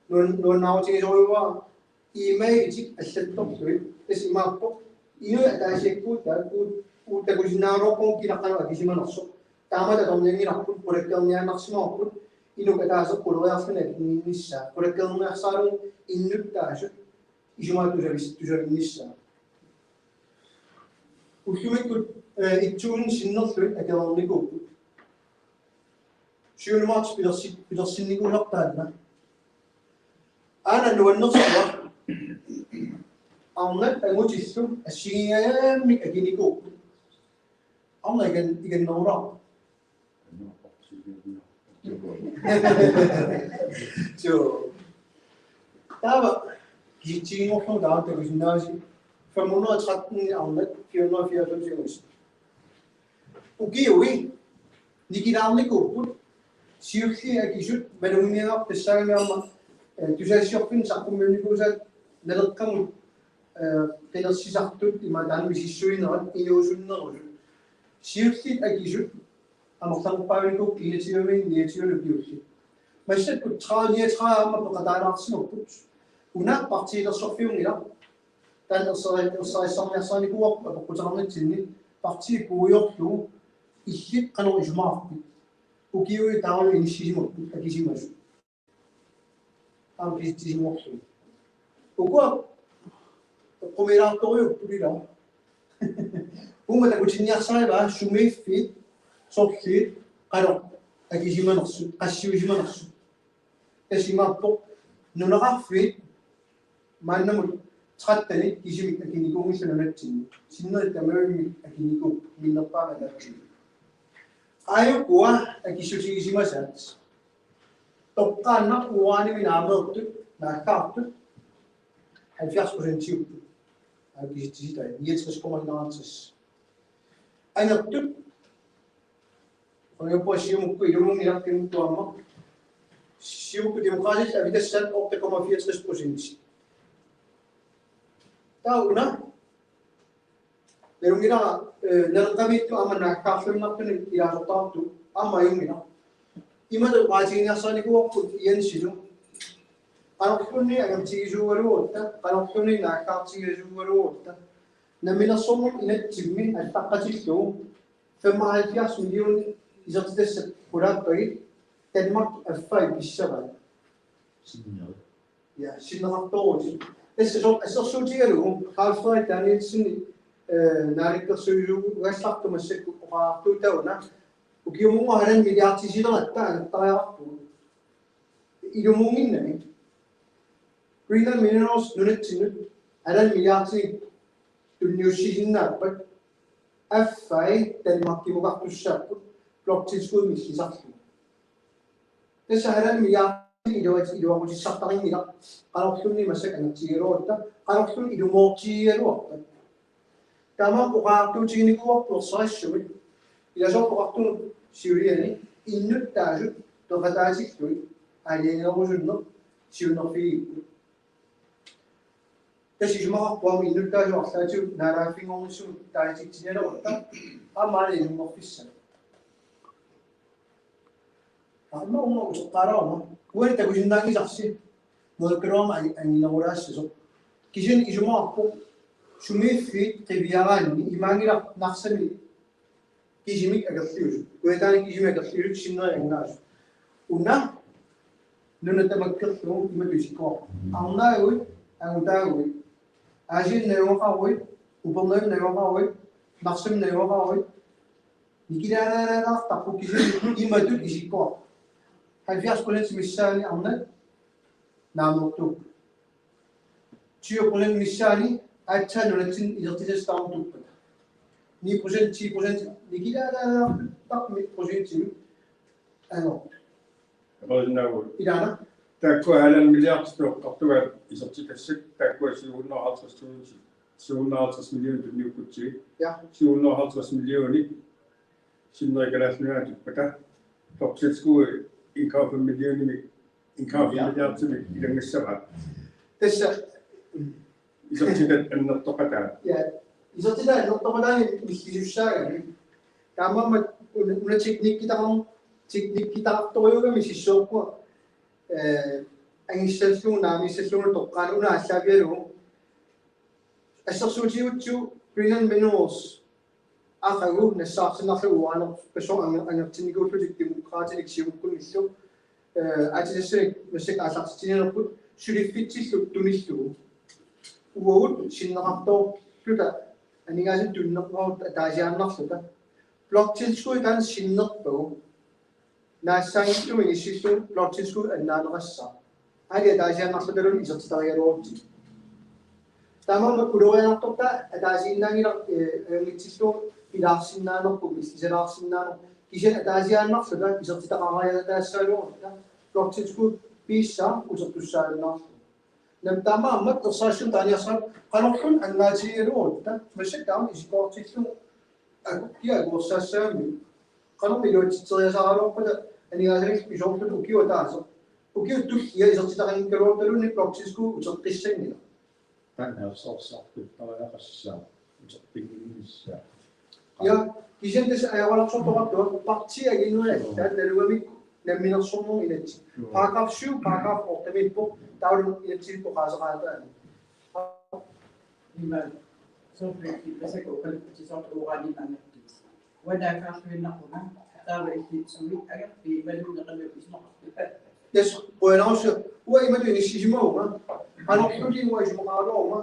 non nawa cakap jauh email cik aset top tu. Esi mampu, ini ada sekut dan udah kujina rokok kita kan lagi sih manasuk. Tama dah tahun ini rakun korektornya maksimal pun, ini kita asal kolonial sebenarnya Indonesia. Korektornya sarung ini kita asal, cuma tujuh Indonesia. Usul itu sinus tu, ada orang nego. Siapa macam bila sini gua nak tanya. Anak luar nusra. Angat ang ucisu asyik ni agini ko. Ang ikan orang. So, tahu kicing orang dah terus nasi. Femono chat ni angat, femono tu jenis. Ukiwi, ni kita ni ko pun. Siuki akisut, berunia pesal memang. Tu saya siapin sakum ni ko saya nalakam. qinersiartunut imataan misissuinarat inuusunnerulut siullit akisut amortarpaavnikuk initiumiinniatiulupiullit массаккут траниатраама пеқатаалаарсинерпут унаақ партиилерсорфиунгила таанерсариссарниарсааникуарпа апоққутеқарнатсинни партии пуйорлу иллит қанер исумаарпит укиуи таару иниссисимерпут акисимасу амписисиморлу укуа Komerator pulila. Uma tak ujinya saya bah sumit fit, sokit, kalau lagi zaman nafsu, kasih zaman nafsu. Esima pok, nunakah fit, mana mul, cat tadi kisi akini ko mesti nanti, sinna kamera akini ko minapa ada. Ayo kuah akisah kisi masa. Topkan nak kuah ni minamel tu, nak kau tu, 70% агистисита 69,1. Анертут оёпо сиумукку илумунгиартимут туамма сиумукку демократис авитассаат 8,64%. Тауна Nerungina nerkamit tu aman nak kafir nak tu ni tidak tahu tu ama yang ni. Ima tu wajibnya asal itu waktu yang situ. Kalau tu ni agam cizu baru, kalau tu ni nak kafir cizu baru. Namina somon ini cimmin ada tak cizu. Femahal dia sendiri izat des kurat bayi. Denmark F5 bisa bayi. Ya, sinar tahu je. Esok suci itu halfway tadi sini. Narik tersuju restak tu masih waktu tahu na, ukiu mungu haran mediasi sih lah, tak waktu. Idu mungkin ni, green minerals nunut sini, haran mediasi dunia sih na, but F5 dan maki buka tu siapa, blockchain school misi satu. Jadi haran mediasi idu aku sih tak ini lah, kalau tu ni masih kena ciro, kalau tu idu mau ciro. Kama waktu cini kuat proses suri, ia jauh waktu suri ni, inut tajuk terkadang suri, ada yang orang nak suri nak fi. Tapi cuma kalau inut tajuk asal nara fi orang suri tajuk cini ada, amal yang nak fisah. Kalau orang ucap karau, bukan tak usah nak kisah, mereka ini orang sih. Kisah cuma aku Sumit fit kebiasaan ni, imangira naksan ni, kijimik agak serius. Kuetani kijimik agak serius, sinna yang nas. Una, nuna tamakir tu, ima tu sikap. Anda ui, anda ui. Ajin newa kawai, upamai newa kawai, naksan newa kawai. Nikira nara tapu kijimik ima tu sikap. Hafias kulen semisal ni anda, namuk tu. Cio kulen misal अच्छा नॉलेजिंग इजतिस स्टाउन टू पता नी परसेंट 3% निकिरा तक में परसेंट ची ano Original. idana Takku halan milliardstort qartuat isertikassik takku 750 750 miljoner kutsi. ja 750 miljoner sinnerikalaasnuatut paka. Toksitsku inkaafu miljoner inkaafu milliardsimik ilangassara. tessa Isertikat annertoqataa. ja isotida nottoqadani mississussaaga tamma una teknik kita toyoga mississoqqa angissalluun naamissalluun toqqaan una allaabialu assarsuutiutsu green minerals aqagu nassaarsinarlugu ana person angertiniguullutik demokraatik siukkунillu atissik masik asartininerput suliffitillu tunillugu uut sinnerartor pluta aningasin tunnerpaut taasiaannarluta blockchain school kan sinnerpagu naassaangittu inissillu blockchain school annaanerassa ali taasiaannarlutalun isertitarialuorti tamama kulorianartorta ataasiinnaangila ngitsillu ilaarsinnaanerpu missisalaarsinnaaner kisen ataasiaannarluta isertitaqaraayataassaaluorta blockchain school piissa usertussaannaarlu nam tama mat tersasyon tanya sar kalau pun angaji road ta masih kamu isport itu aku dia gosah sami kalau milot saya sahaja pada ini aja isport itu uki wata so uki itu dia isport kita kan kalau terus ni practice ku ucap kisah ni Tak nafsu kalau kasih untuk tinggi ya kisah itu saya awal so waktu parti lagi ni dan dari kami dan minat somong ini pakaf syu pakaf optimis po tahun ini sih po kasar ada Iman, so berarti bisa kau kalau kita orang di mana tu, wadah kafir nak mana, tahu itu sulit agak di baru nak kalau isma. yes bueno so wa ima tu ini sih mau mah kalau tu di wa isma kalau mah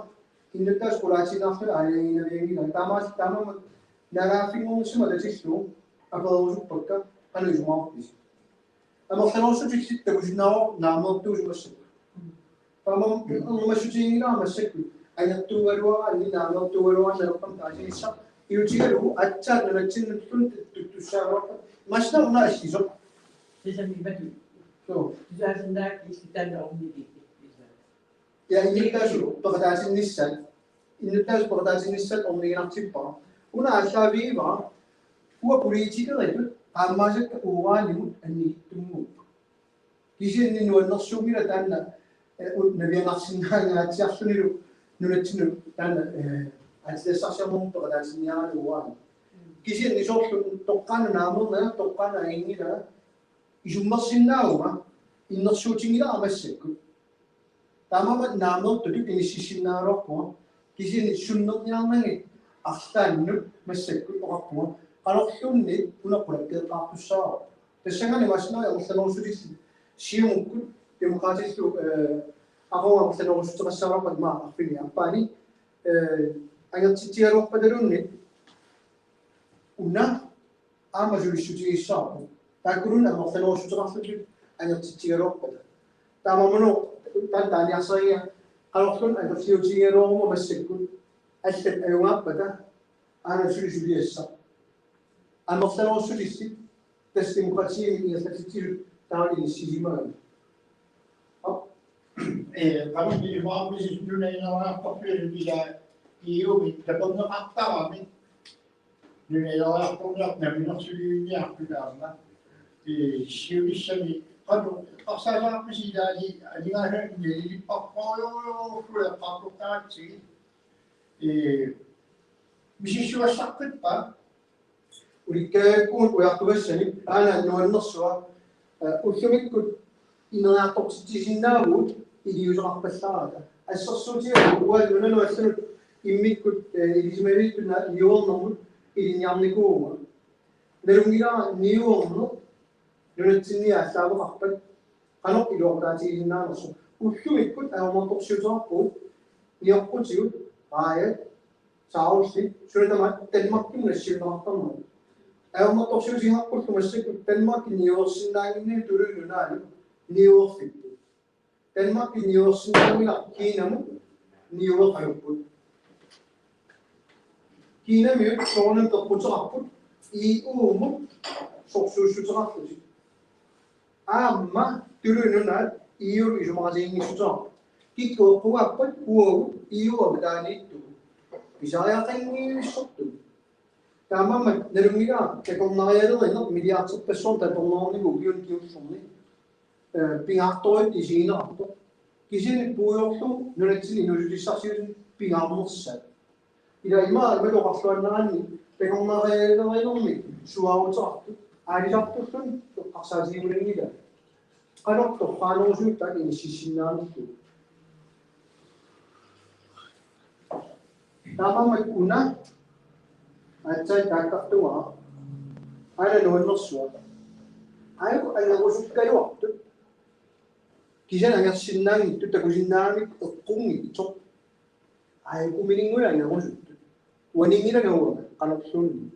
ini tas kurasi nak ada ini ini tamas narafing semua ada situ apa ujuk pekak kalau isma ama kalau so tu kita bujnao nama tu masuk kalau masuk ini nama masuk ayat tu baru ini nama tu baru nerapam tadi sah yujiru acca nalacin tu syarap masih una istizo Bisa dibantu. so Bisa hendak kita nak umum di. ya ini kita suruh pengetahuan nisan innuttaas portaasinnissat orniginartippa una allaaviiva huwa politiikeritut qaammaasakka uuraanimut anniittummu kisinni nuannersuumila taanna navianarsinnaangaatiarlunilu nunatsinu taanna атсассарсиамун ператаасинниаралу уаани кисин нисоорлу тоққаана наамерна тоққаана ингила исуммерсиннаагума иннерсуутингила амассакку таамама наамерту иниссисиннаалорпуа кисин суннерниарнанги арлаанну массакку оқарпуа қалорлуунни унаққулаккеэққартуссаара тассангани маснаа орланерусулисси сиумуккут демократиллу ақуа орланерусутеқассааларпат маа арфини аппаани анертитиалуарпаталунни уна аамасулиссутигиссаарпу тааккулун амерланерусутеқарлутут анертитиалуарпата таамамуну таантааниарсерия қалорлун анерлиутигиалуарума массаккут аллат аюгааппата аанасулисулиасса амерланерусулисси тас демократиими ингерлатитилут таалини сисимаани kami di rumah bisnis dunia ini orang populer bila EU dapat ngakta kami dunia orang populer nabi nak suri ni aku dah siu sini kalau asal apa sih jadi ada ni pakoyo kuliah pakokan sih bisnis sudah sakit pak ولكن ويعتبرني أنا إنه النصرة وكمل كل إنه يعطوك تجيناود اللي يجرح بالسعادة الصوتية هو إنه أنا أصلا إمي كل اللي جمعي كنا اليوم نمر اللي نعمل كوما نرمينا نيوم نرتني أسابق أخبر أنا إلى وقت تجينا نصر وكمل كل أنا ما تقصده كل يقول شيء عاية ساوسي شو تما تلمك من الشيء نقطة أما تقصد فيها كل مسك تلمك نيوس ناينة ترى نال نيوفيك تلمك نيوس ناينة كينام نيوفيك كينام يد شلون تقصد إيوم سوسوس تقصد أما ترى نال إيو إجماعين يسوع كي هو أقول هو إيو بداني تو بيجايا كيني يسوع tamam nerungiga ke konnayero eno miliards person ta tonnoni gogion kiussonni pingatoi tisina atto kisini puyortu nuretsini nurjissasiun pingamossa ila ima melo qassuannani ke konnayero eno suawutsaartu aalisartusun qarsasiulingida qalorto qanosuutta inississinnaanittu tamam kuna Acai kakak tua, ada dua nuswa. Ayo usut kayu waktu. Kisah hanya sinang itu tak sinang itu kungi cok. Ayo kuminingu ya usut. Waningi na gawa kalau sun.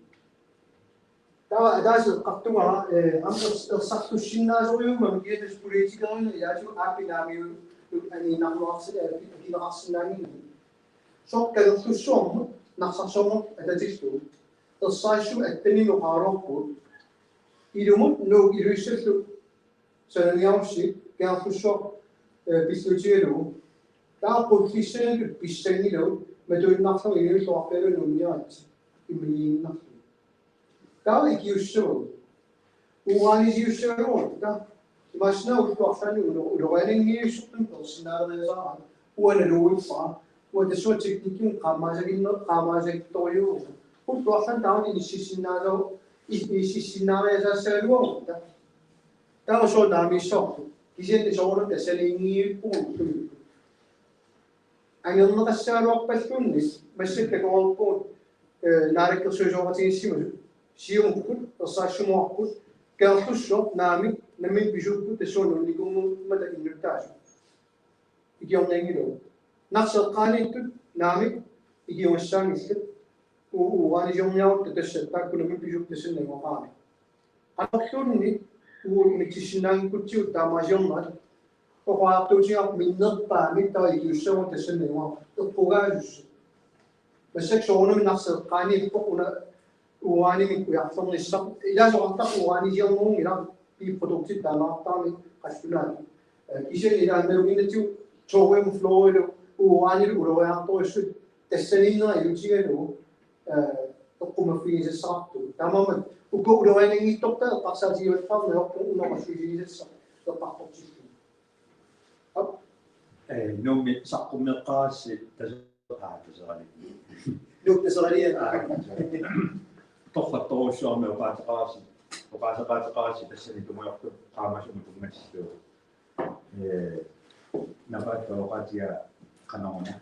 Tawa ada kakak tua, ambil satu sinang soalnya mungkin itu politik kan ya cuma api nami ini nama asal kita sinang ini. Sok kalau susung naksasong ada jitu. الصايشو التاني مقارنه يدومون لو يرسلوا سنيامشي كان خشوا بيسوتيلو تاقول في سنة بيستنيلو مدول نقصوا يرسلوا عقلوا نونيات يمنين نقصوا تاو يكيوشوا وغاني يوشوا تا ما شنو وشوفاني ولوالين يشوفون بالسنار الزمان هو الرويفا ودسوا تكنيكين قاماجين تويو كنت أصلاً تعودي نشيشينازو نشيشينازو سلوه ده شو نامي شو كيسين نشوفه تسليني بون أنا نقصر وقت بسونس بس تقول بون نارك سوجواتي سيمو سيوم كل تصاشم وقت كان شو نامي نمين بيجو تسونو نيكون مدى إنتاج يجيهم نيجيلو نفس القانون نامي يجيهم الشامس وأنا جمعوا تتشتت كل من بيجوا تسنى مقامي. أنا أخذني ونكتشفنا كتير تاماجمنا وقابتوجي من نقطة من تايجوسة وتسنى ما القراجوس. بس شلون من نفس القانون فوقنا وأنا من يحصل الشق إذا جربت وأنا جمعوا إلى في برودكت تاما تامي كشفنا. إذا إذا نلوين تيو شوهم فلويلو وأنا الأولوية توشت тассалиннера илутигалу тоққумаффигисассарту тамамат укууруанингиттортаа эққарсаатигуаллаарна еққу унормассуисигисасса эққартортиллу Nummi sakkumilqaassi tasaqaalisarali. нуктасералиа Torlattorussuarmi oqaasaqaasi tassani tumuyortu qaamasumu tummassuu. Napaatto oqaatia qanaruna.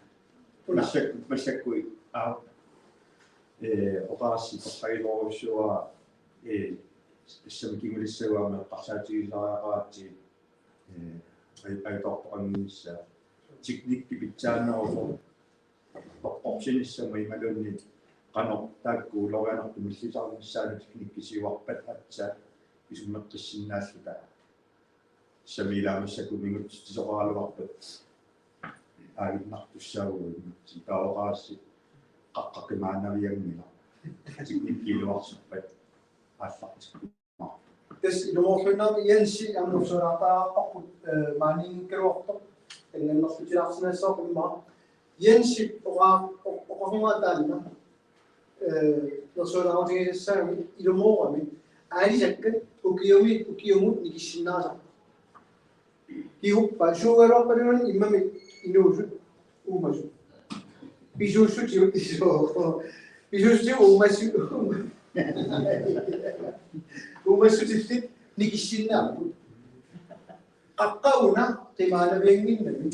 Massakkui oqaassi torqailorussuа тассамикингулиссагуарми эққарсаатигисариақаати aitortoqanngissa teknikki pitsaannerusor optionissama imalunni qanoq taakkuulorianertu millisarnissaanu teknikki siuarpat atsa isummeqqissinnaallata samiilaamassakumingut tisoqaaluarpat aaginnartussaaguun taoqaassi qaqqaqimaanaviammila teknikkiiluarserpat aallartik тас илуморлуннаа янси амнусураатааққарпут маанинкеруарто тангannерсутилаарсинассаақимма янси оқарнгаатаанна нерсуалааратигисаами илумоорами аалисаккат укиумут никиссиннааса киуппа шугалуарпалуни иммами инуусут уумасу писууссутиу писууссутиу уумасу уумассутиллит никиссиннааппу qaqqauna timaanavianginnami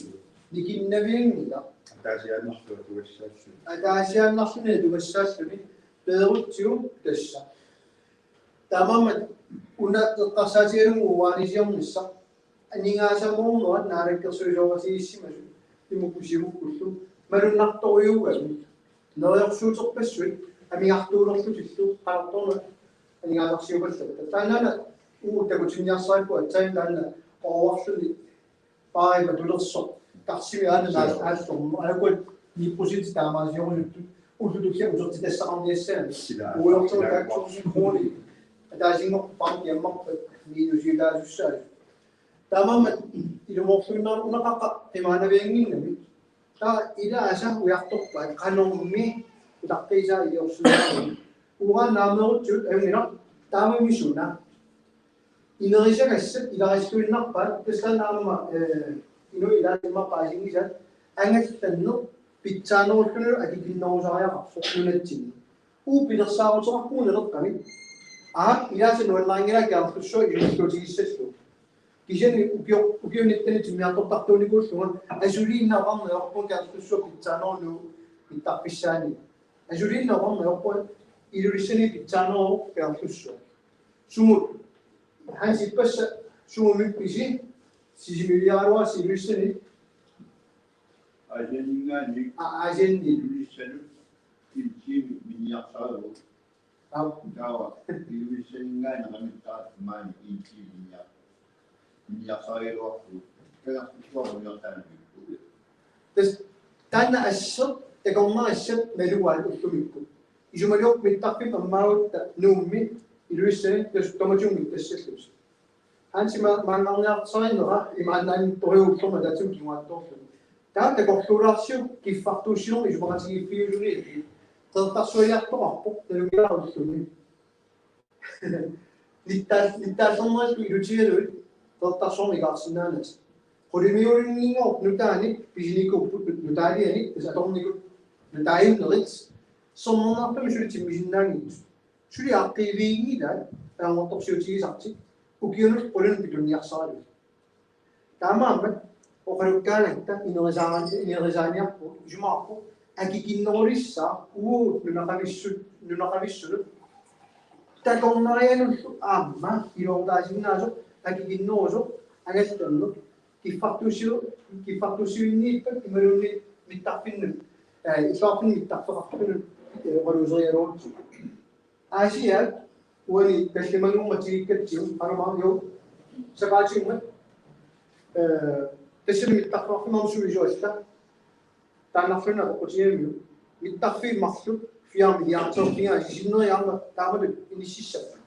nikinnaviangila ataasiaannarluni tugassaassuni peeruttigu tassa tamammat una eqqarsaatigalum uvaanisiornissa aningaasamornua naalakkersuisooratigissimasu timukkusimukkullu malunnartoriugami neriorsuuterpassuit амиартуулерлутиллу qalartorna анингаалерсиупаллата таанана такутинниарсааппу атсаин таана оорлуни паима тулерсо тарсими ааллорну алакуат ниппусит таамаасиорнутту уллутукся усертитассақарниассаами уйортер тааксорси крони атаасингор панки аммарпа минусилаасуссаа таамамат илуморлуннаар унақаққа тимаанавиангиннами таа илааса уярторпа канормми таққисаа иорсунаа угаан наамерутсут ангина таамамисуна инерисагассат илариссуиннарпаат таслаанаама ину илаасиммаққаасингисат ангалланнер питсаанеруллуну акикиннерусариақарсо нунатсинни пилерсаарутеқарпуунелеққами илаасануаллаангила каарлуссуа илуллутигиссаллу кисани укиуниттани тиммиартортартууникууллуга асулииннаарнеорпун каарлуссуа питсаанерулу иттарписсаани асулииннаарнеорпун илулиссани питсаанеру каарлуссуа сумут хансиппасса сумумипписи сисимилиаруа силуссани аженни ilulissanu iltiimi miniaqsaalu tawa ilulissaninngaanaqamittaat maani iltiimi miniaqsaagiluartu kagartusuaruniortaanamikku тас таана ассер такормаассат малуаал уллумикку исумалиоп миттарпи аммаагутта нуумми илуиссани тас томатунгит тассаллус хансима маангарниартсариннера имаанаани ториуллерма татсум кингуатторлу таа такорлуулаарсиу киффартууссинерми исумаратигиффиулуни тертарсуалиарторарпо талугиаруллуни ниттааллернериску илутигалуит тертарсорми гаарсинаанас qulimiulinningo nutaani pisinikkuppu nutaaliani tasatornikut nutaayunnerits sornernerpami sulitimmisinnaangit suli aqqiiviingila aangortorsiutigisarti ukiunut qulun pitunniarsaralu taamaammat oqalukkaanatta inerisaaniarpu isumaarpu akikinnerulissa uut nunaqavissulut takornarianullu aamma ilortaasinnaaso akikinneruso angallannu киффартуссуиннииппак ималунни миттарпиннут исааппин миттарфеқарпинут валусериалуутсу аасиат уани таллимангумматигиккатсигу анумариу сапаатиуммат тассили миттарфеқарпимарсуисуалла тааннарлуна оқутиамиу миттарфииммарлу фиарми яартоортингаа сисиннериарма таамалу иниссиссаппа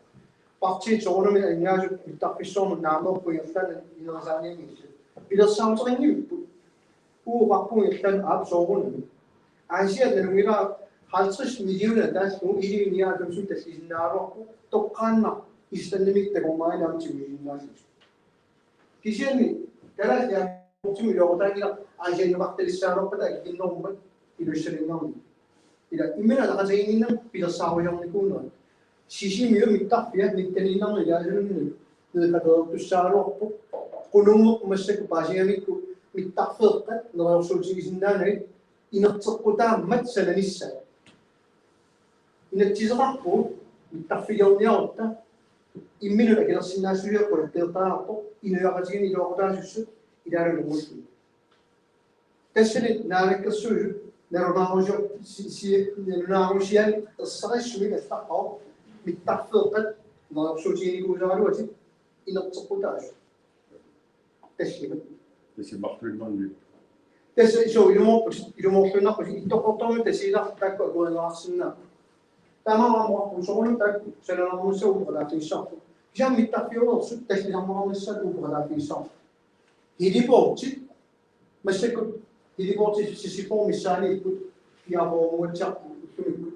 партии соонами ангаасут миттарписсоорну наамеерпуиерлана инерисааниангилла пилерсаартерингиппут уупарпунгиллан аап соорунами Asia nilungira 50 miljoner tas kung ili niya kung sunta sinaro to kana istanimik te kung mga nam chimi na kisyan kaya ya chimi lo ta nila Asia no bakter saro pada kinom ba ilusyon nam ila imena la kasi ini nam pilasaw yung nikuno Sisimiut mitak ya niteninang ya yun nilakato to saro kunung masek pasiyan ko mitak furkat na rasul sinana Inatsisartunut mat sananissa. Inatsisartunut mittaffiyarniarta imminuna qinersineq inuaqatigan iluaqutaasussut ilaalunumullu. Tassanit naalakkersuusut narunaarusian ersaqissumi allaqqaa mittaffeeqqat narsuutiginikuusaaluatit inerteqqutaasu. Tassimat. Sisimiut. So ilumorluna ittoqortormi tasiila takku akuaneraarsinna taamaraamua usorunu takku salanaarmussa uqalaatiissarpu kisam mittaqiornersut tassilarmarnissat uqalaatiissarpu hiliportit massakut hiliportit sisipormissaani ikkut iaqormuatsarpu ullumikku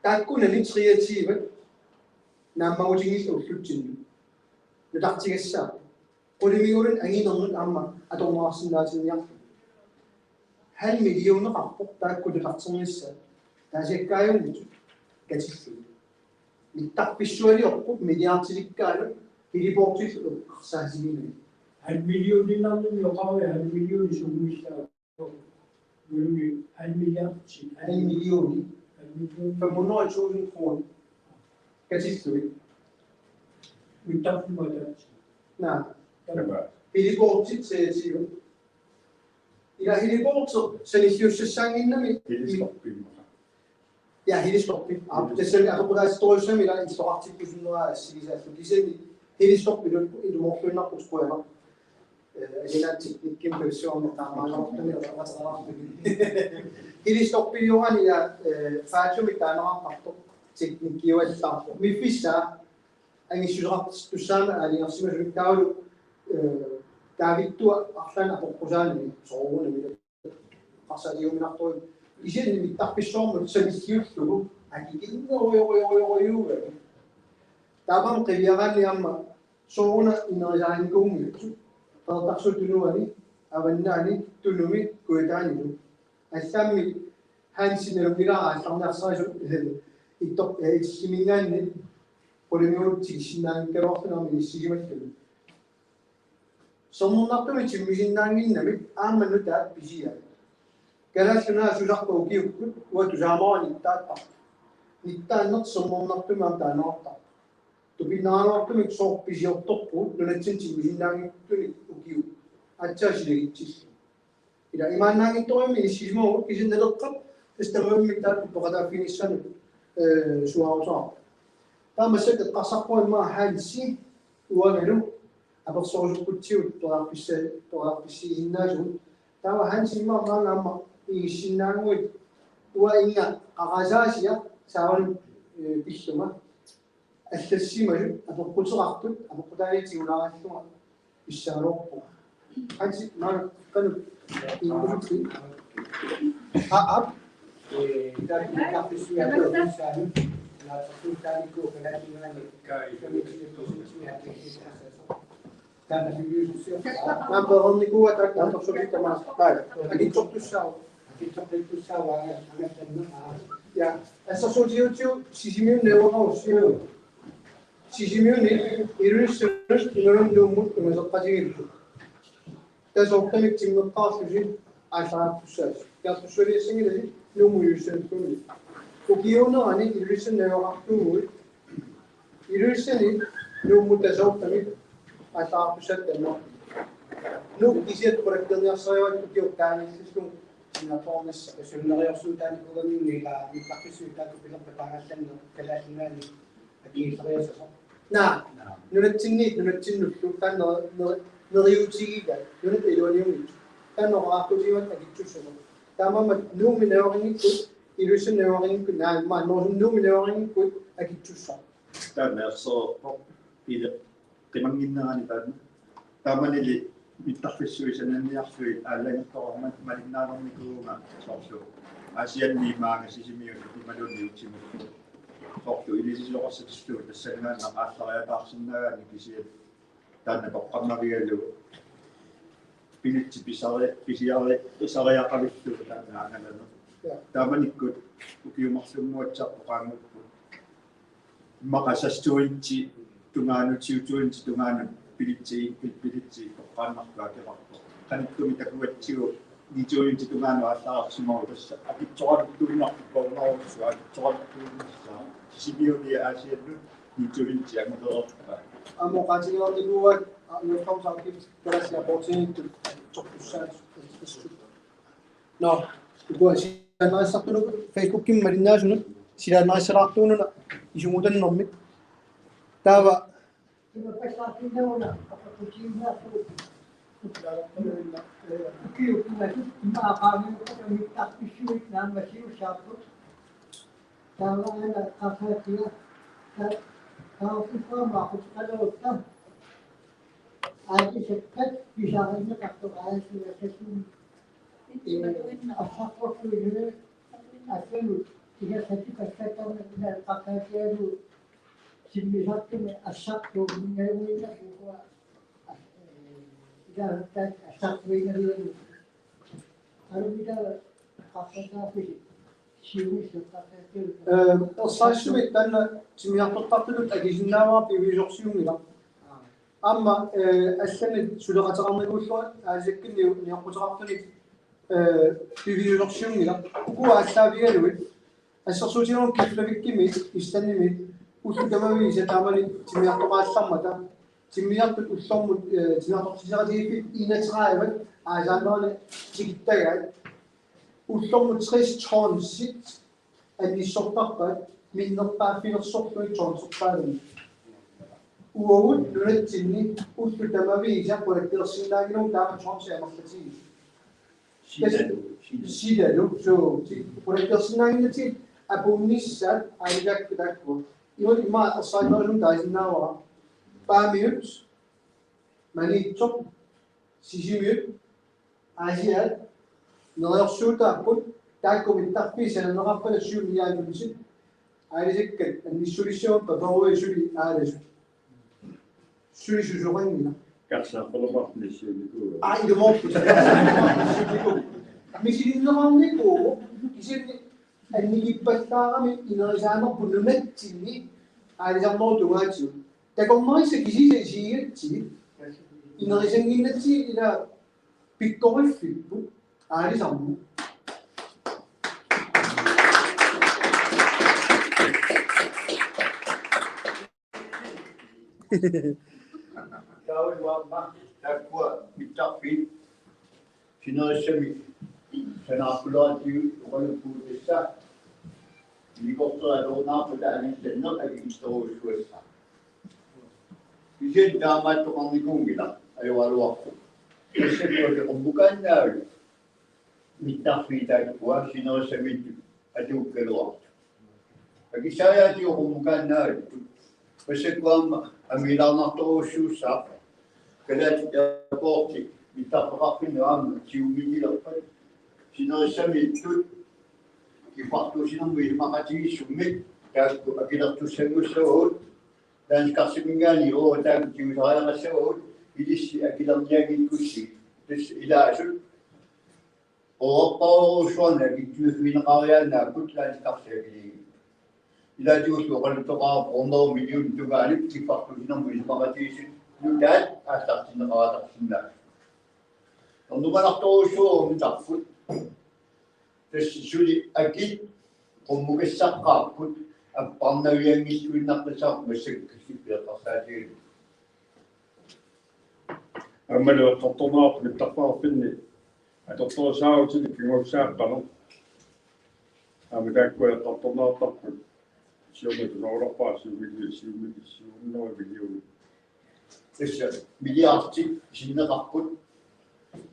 taakkuna triatiivat naammagutingilla ullutsinnu nutartigassaappu Kulimiyurin anginangun amma atomaasinnaasiniaq hal miljoona qarpoq taakkututarternissa taasiakkaayumut katillu mittaqpissualiorpuq miliaartilikkaanu hiliportillu qarsaasiginni hal miljoonillarnun yoqaria hal miljooni sugmissaa yulungi hal milliardi hal miljooni 500.000 kroner katillu mittaqpimatat hiliportit seetiiva ila hiliporter sanisiussassaanginnami ja hilistoppi tassani aqulaasitorussami ila instoqartikkusunneraa assigisaallu kisani hilistoppi ilumorlunnarpus qoyama ajinaattikkim persuarnertaamaanartumi qatararartumi hilistoppiuani ja faatumi taanaraqartoq teknikkiuallaarpo miffissaa angissuserartussaama aaliarsimasumikkaulu taavittua arlan apoqqusaanimi soorunami qarsatiuminartuin isinni mittarpissoormut sanissiullugu akikinneruyoruyoruyoruga taapam qiviaqaanni amma sooruna inerisaanikuummiutsu qertarsutunuani avannaani tunumi kuitaanilu алламми хаансинерумилаа алларнаарсарису иттор иллимингаанни полимиутти синнаангкалуартунарми иссигималлу соммуннартуми тиммисиннаангиннами ааманну таат писиа галааллунаа суларпу киуккут уатусаамаани тааттар ниттааннерт соммуннартумаам таанаарта тупинааруартумик соор писиорторпу нунатсин тиммисиннаангиттуни укиу атсаасилегитсилли ila imaannaangittorimi issismoo kisinnelerqap istamammi taat poqataafinissanut suarusaa taamassat qassarpuimmaa haansi uangalu apersorusukkutiut toraarpissiinnaasut taava hansimmaa maangaamma igissinnaanguit ua inga qaqasaasia saavan pilluma аллассималу апоққутерартут апоққутаалитигулаараллуга иссаалуорпу hansi maa kanu include up dari kampus yang berusaha la fakultas de cooperativa de dan fiducia apa orang niku atrak atau solita mas baik lagi cok tu saw ya essa socio Sisimiut ne orang usio Sisimiut ni irus ngorong lumut ngosok pajir tasawwuramik timmeqqaarlusit аасарааппуссаас каартуссулиассагиласи нумуйуссааттуни укиунерани илуссаннаёрартугуит илуссани нумму tasawwuramик аасарааппуссаат тамма ну кисиат проекттерниарсариуат укиуттааниссусун синаторнасса асуннериорсуутааникугаминнила миттарписсуиттаату пилерпатаагалланне калааллунаани акиисариасаса на нунатсиннуллу тааннер neriutigiga nunat iloniumit tannoqaaqutiuat akitsussunu taamammat nuumineoringikkut ilussanneoringikkut naamma nuumineoringikkut akitsussa taanneerso ile qimanginnerani taanna taamanili mittaqissuisananniarsui aallangertoqarmat malinnaanermikuunga sorsu asianniimaanga Sisimiut imalunniutimukku sortu ilisisoqarsatistu tassangaanna aassariataarsinnagaani kisiat taanna toqqarnavigallu pilitsi pisiari isariaqavittu taanna aangalanu taamanikkut ukiumarsummuatsarpoqaangukku maqasastuinti tungaanutiutuinti tungaanu pilitsi toqqaannartuakeqarpo qanikkumi takuatsigu nituinti tungaanu aassaarsimoru tassa akitsoqartuinarpukkoornarussua akitsoqartuinnissaa Sisimiuti aasiannu nituinti angalerpa ammoqaatigiorniguat nuqamsaaqip kalasia portinit tortussaat no Inatsisartunut Facebookin marinnaasunu silaannaissaraartuununa isumutannermit taava Saisumit tänne simiartortartunut agisinnaamaa pivisorsiungila amma assanit suleqateqarniguullua aasakkinniu niorquteqartunit pivisorsiungila ukua assaavigaluit ассерсуутигерун киллификкими истанними уллутамависа таамани тимиартоqaаллармата тиммиартут уллормут тимиартортисератигиффит инатсераават аасаанерани тигиттагаат уллормут 60 тоннсит анниссортарпаат миннерпааффилерсорлуи тонсортаалани уавут нунатсинни уллутамависа qulakkersinnaaginum таама тонси амерлатиги сидалу соо qulakkersinnaaginati apunnissaat ailiakkutakku iot ima assaanerlum taisinnaawa paamiut maniitsoq Sisimiut asiat nerersuutaarput taakkumittarpiisanannerarpala suumiyaannumisit ailisikkat annissulissuun paperuisuli aalasut sulisusoqangina Kassaapolomarnissuunikuu. ilmoortu misilinnerarniku isinni annigippassaarami inerisaannerpu nunatsinni aalisarnertungaatsu takornerissa kisise isiigatsi inerisanginnatsi ila pikkoriffipput aalisarmu Kawin wama takwa mittaqfi sinerissami sanaappulaatigu uqaluppuutissa likorteraluornaarputa anissanner agigisteruussuassa kisen taamaattoqarnikuungila ajualuarpu тассаккуаки qummukaannaalu mittaqfiitaakkuа sinerissamit atuukkaluartu акисаяатиу qummukaannaalu тассаккуамма амилаарнарторуссуусsaa калаати аэропорти mittaqpeqarpinnu aamma tiumigilerpat sinerissamiittut кипартуусинермуи мақатигиссуммик таакку акилертуссангуссагуут таанскарсимингаани оо таакку тиусариарассагуут илисси акилерниагиккусси тасс илаасут ооппаорусуарна киттуиффинеқариааннааккут таанскарсиагилиги илаатигуллу оқалуттоқаа 100 миллион тугаалип кипартуусинермуи мақатигиссут нутаат аастартинеқаратарсиннаа орнумаларторуссуарум тарфут тасс сули акит qummukassaqqaarput аппарнавиангиссуиннартасаар массаккиссиппиақарсаатиги Аммалу атторторнаарпу миттарпаарпинни аторторсааутили кигуссааққану амитааккуа атторторнаартарпут сиумату ноолорпаасуумиллиууннери миллиуни тасса миллиарти синнеқарпут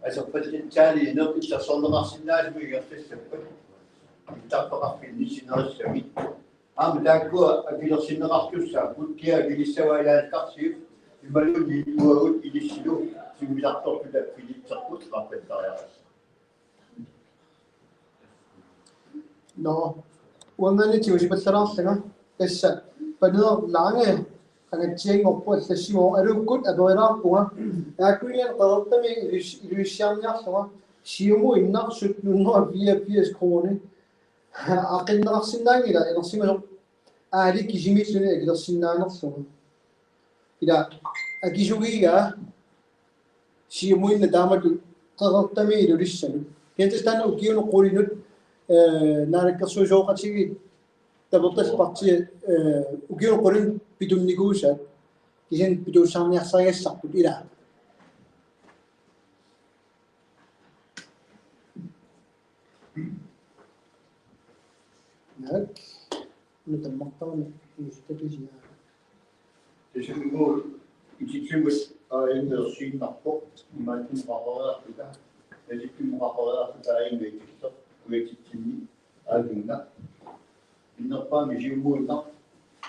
асерпаттаали инерпиттарсорнеқарсинаасму игертассаппат иттарпеқарпинни синериссами амитааккуа акилерсиннеқартуссаа путтиа килиссаваилааскарсиуп ималуни уагут илиссилу симиларторпута филитсерпут раппаттариарас No, uangani tiusipallaraarlaga tassa paneerlaange qangatsiangorpu allassimo aluukkut aperilaarpunga aakkuian qerertami iluissiarniarluga siumu innarsut nunnerua 84 kroner aqinnerarsinnaangila inersimasoq aali kisimilluni akilersinnaanerluga ila akisugiga siumuinna taamatu qerertami ilulissanu kiantastaana ukiunu qulinut naarikkersuusooqatigi tapertalparti ukiunu qulun pitunnikuusaat kisin pituussarniarsariassarput ila nak nutammartarni iustakisia тесимгуу ититсимус аиннерсииннарпо имаатуммақариартука таликкуммақариартука аингайтиксер уятитсинни аагинга иннерпаами сиуммуиннар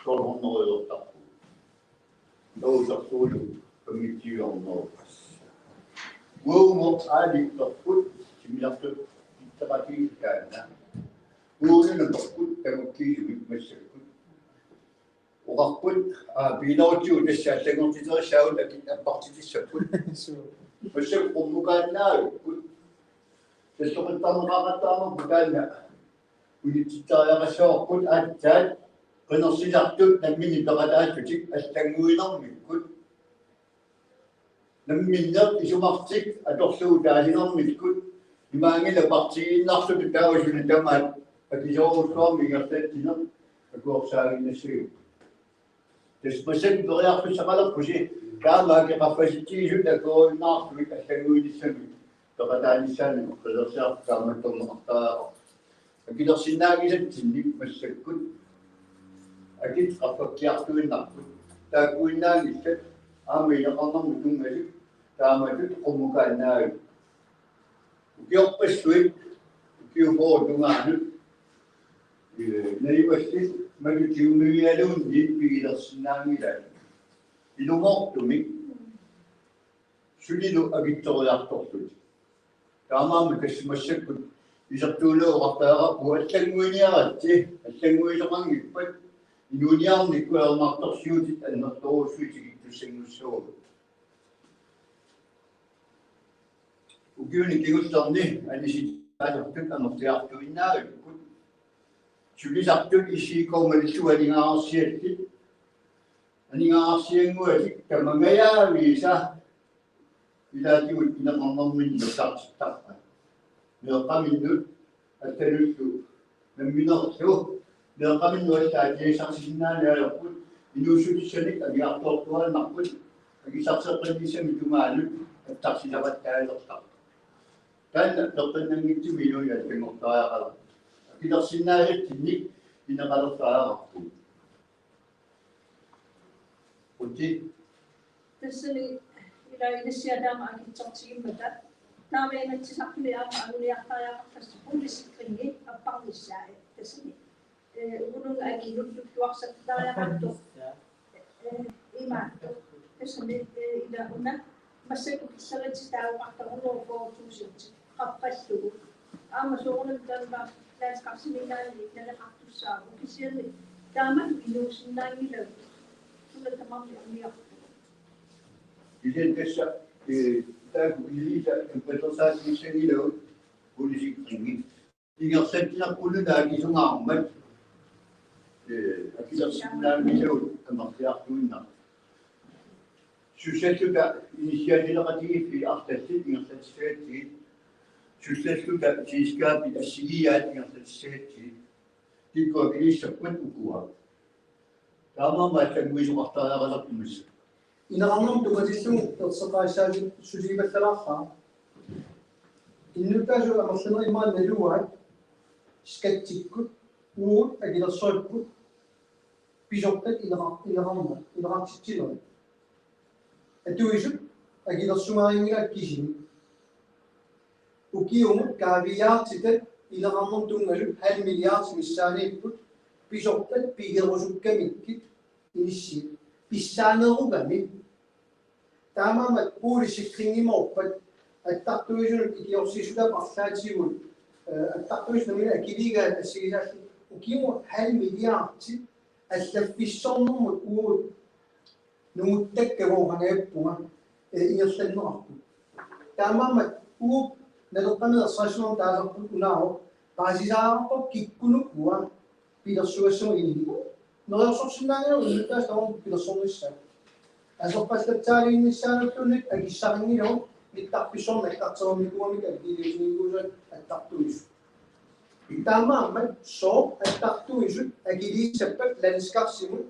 толорнериулертарпу доусартуулу коммитиуарнеру ууммо ааликторпут симилартут иттақатигиккаана уунунерпут тамуккиисугит массаккут уқарпут биинерутсуу тассааллагортитерисаавут акит аппартитиссаппут массак уммукааннаавиккут тассоқиттарнеқақаттаама пукаанна унитситариақассаорпут аатсаат qenersilartut nammini peqalaattutik allangguinermikkut namminneq isumartik atorluu taalinermikkut imaangila partigiinnarsut taawasuni tamaat akisorussuarmi ingertaattineq akuorsaaginnassigu tasmasak periarpussaqalerpusi kaamaaki qaffasittigisut akuoinnaartuik allangguinissami peqalaanissaani qelersiar kaamattorneqartaaqa akilersinnaagisatsinnik massakkut akit qaffakkiartuinnarput taakkuinnaangissat aamiileqarnermu tungasik taamatut qummukaannaagit ukiorpassuit ukiuforutungaanut naivassit makutiumivialuun niippigilersinnaangilaat ilumortumik sulilu agittoriartortut taamaamma kassimassakkut isertuuluuqartaaqarpu allanguiniaratsi allanguisoqangippat inuuniarnikkuermartorsiutit annertoruussuitigit tussangussuugu ukiuni kigussarni anisitaasartut anertiartuinnaagikkut sulisartut isiikormalillu aningaarsiattit aningaarsianguatik tamangayaaviisa ilaatigut ineqarnerminnertartittarpa meeqaminnut attalullu namminerlu meeqaminnuallaatiisarsinnaanialerput inuussutissanik agiartoortuannarput agisarseqqinnisami tumaalut attarsilaqattaalertar taanna peqqinnaangitsugi iluiattangortaaqala akilersinnaajattinnik ineqalertaaqarpu uti Tassani ila inisiadaama akitsortigimmata taameenatsisartuli aama anuliartariaqartassu pulisikringi apparnissaai tassani ununga akilulluttuarsattariaqartu imaattu tassani ila una massakukissaritisitaaruqartarunuuqortuusit qappallugu aama soorunantanba laasqarsiminaanni naleqartussaaru kisiani taamatu inuusinnaangilagu sullatamarli amiartu isen tassa taakuilita empatosaatigissangilagu pulisikringi ingersattinarqulunaakisungаарmat akilersinnaangilagut amartiartuinnar sussalluta initiatileqatigiffi artallit ingersatissaattigit sussalluta siiskaapit assigiyaat ingersatissaattigit tikkuakilissappat ukua taamaama allanguisoqartariaqalertumassa Inaannom tumatissu terseqaassaagit susiiballararra innutaasu amerlunerimaa naluat skatsikkut uut agilersuarput pisortat ilerarma ilerartitsilera atuisut agilersumariingilaat kisini ukiumut kaaviyaartitat ilerarnum tungasut 1 milliard missaaniipput pisortat pigerusukkamikit inissi pissaanerugami таамаама пуулиссиккингимауппат аттартуисунут икиорсисута парлаатигут аттартуис намина акилигаат ассигисаалли укиуму халмилиарти аллаффиссорнэрмут уут нууттаккавоорганааппунга иерланнерарпут таамаама уут налеққамеерсаасунер таасарпут унааро qaasisaaqarpap kikkunukkuа пилерсуассума инили нерерсорсинаагану иннутаас таван пилерсорнissaa асорпаллатсаалииннissaanуттунник акиссарингилау ниттарписсорна аттартермикуамика акилиуснингуусат аттартуису таамаамат соо аттартуисут акилииссаппат ланскарсимут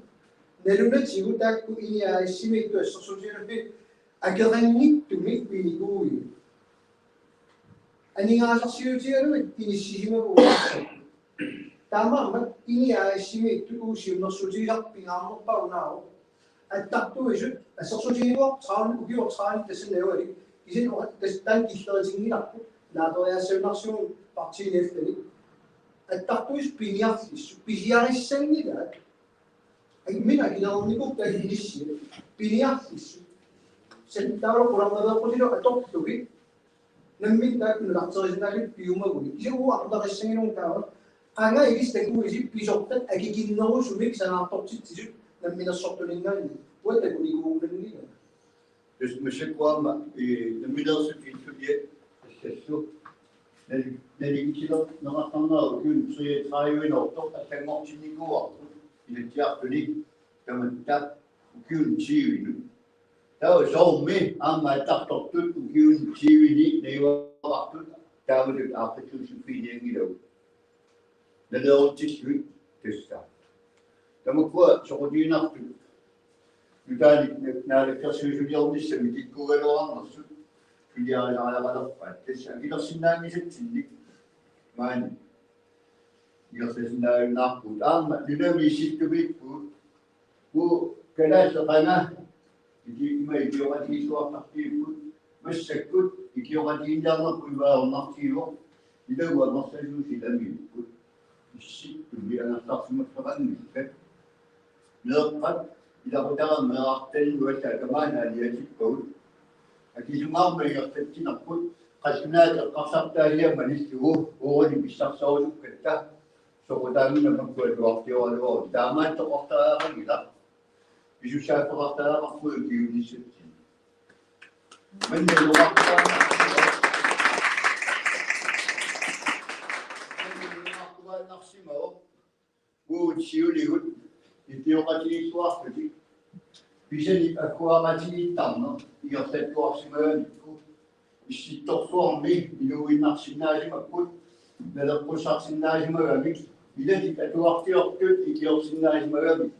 налунатигу таакку иниааиссимитту ассерсутиунаппи акерангиттуми пиникууи анигаасарсиутигалуит иниссисимагу таамаамат иниааиссимитту уусиуннэрсутигисарпингаарнерпаунааро аттартуисут ассерсутигуар траан укиуар траан тассанауали кисин тан киллеритингиларпу лааториассаунарсуун партиилиаллани аттартуис пиниарлиссу писиариссангилаат мина кинаорникуп таилисси пиниарлиссу сентаро курамнерпутило атортуги наммин таакну лартерисинаалит пиумагуни кисигуу арлариссангилун таава qanga igistакуиси писортат акикиннерусумик санаартортитсисут намминерсортулингаани уатакулигууннаннига Dus misschien kwam de middelste fietsje, zo. Nee, die kilo nog aan de kun je draaien in op toch dat hij mocht je niet goed. In het jaar toen dat men dat kun zien. Dat is al mee aan mijn dag tot toen kun zien niet nee wat toen daar moet ik af en toe zo'n video niet doen. Dat is goed dus dat. Dan moet ik zo die nacht doen. Uiteindelijk naar de kassuurjournalisten met die koeien die aan het is en die dat zien daar niet zitten. Maar die dat is daar naar goed aan, maar nu dan is het gebied hoe kan dat zo gaan? Die mij die wat die zo actief goed, maar ze goed, die wat die daar nog wel actief op, die dan wat nog steeds doen dan niet goed. Dus die aan het stap moet veranderen. Nou, il a regardé me rappelle que la commande a dit que qui m'a mis en fait qui n'a pas parce que là quand ça t'a dit mais c'est oh il bisa ça au que ça so qu'on a mis dans le corps de alors dama to porta là je sais pas porta là pour que il dit c'est mais le ou chiuliut il aura dit l'histoire que puis j'ai à quoi m'a dit tant il a fait quoi semaine il s'est transformé il a eu un arsenage ma coûte mais le prochain arsenage ma ami il a dit à toi que il a arsenage ma ami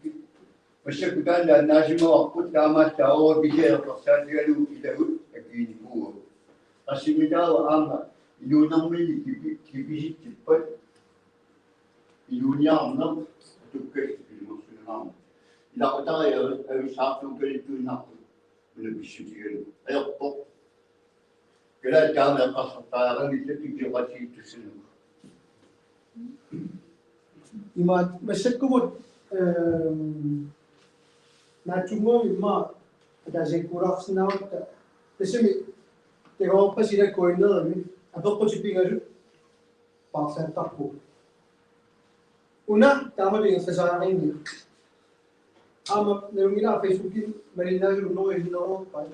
mais c'est que dans la nage ma coûte la mata au billet pour ça il a eu et puis il court parce que là am il a un ami qui visite pas il y a un homme il a retardé un charte ou quelque chose n'a pas le bichon alors bon que là il y a un passage par la réalité qui va dire tout ça ima masakkumut naachungo ima adasenkurarsinauta tasimi tegoorpasila koinnerami apeqqutipingaju paarsaattarpu una taamaliingasasaariinni ama nalungila facebookin malinnaaju unoriginnerorpai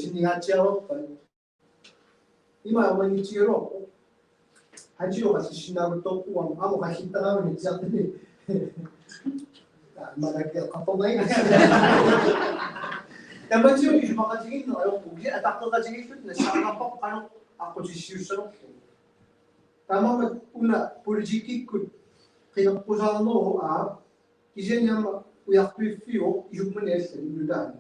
sinnigaatiarorpai ima amangitigerorpo 한지로 같이 신나고 또 우왕 아무 같이 있다가는 있잖니 말하기가 갑자기 담바지오 이 막아지기 있나요? 우리 아닥터가지기 있는데 상가법 가는 아코지 시우스로 담아면 una politique que não posano a isenham o yakfio jukmanes nudan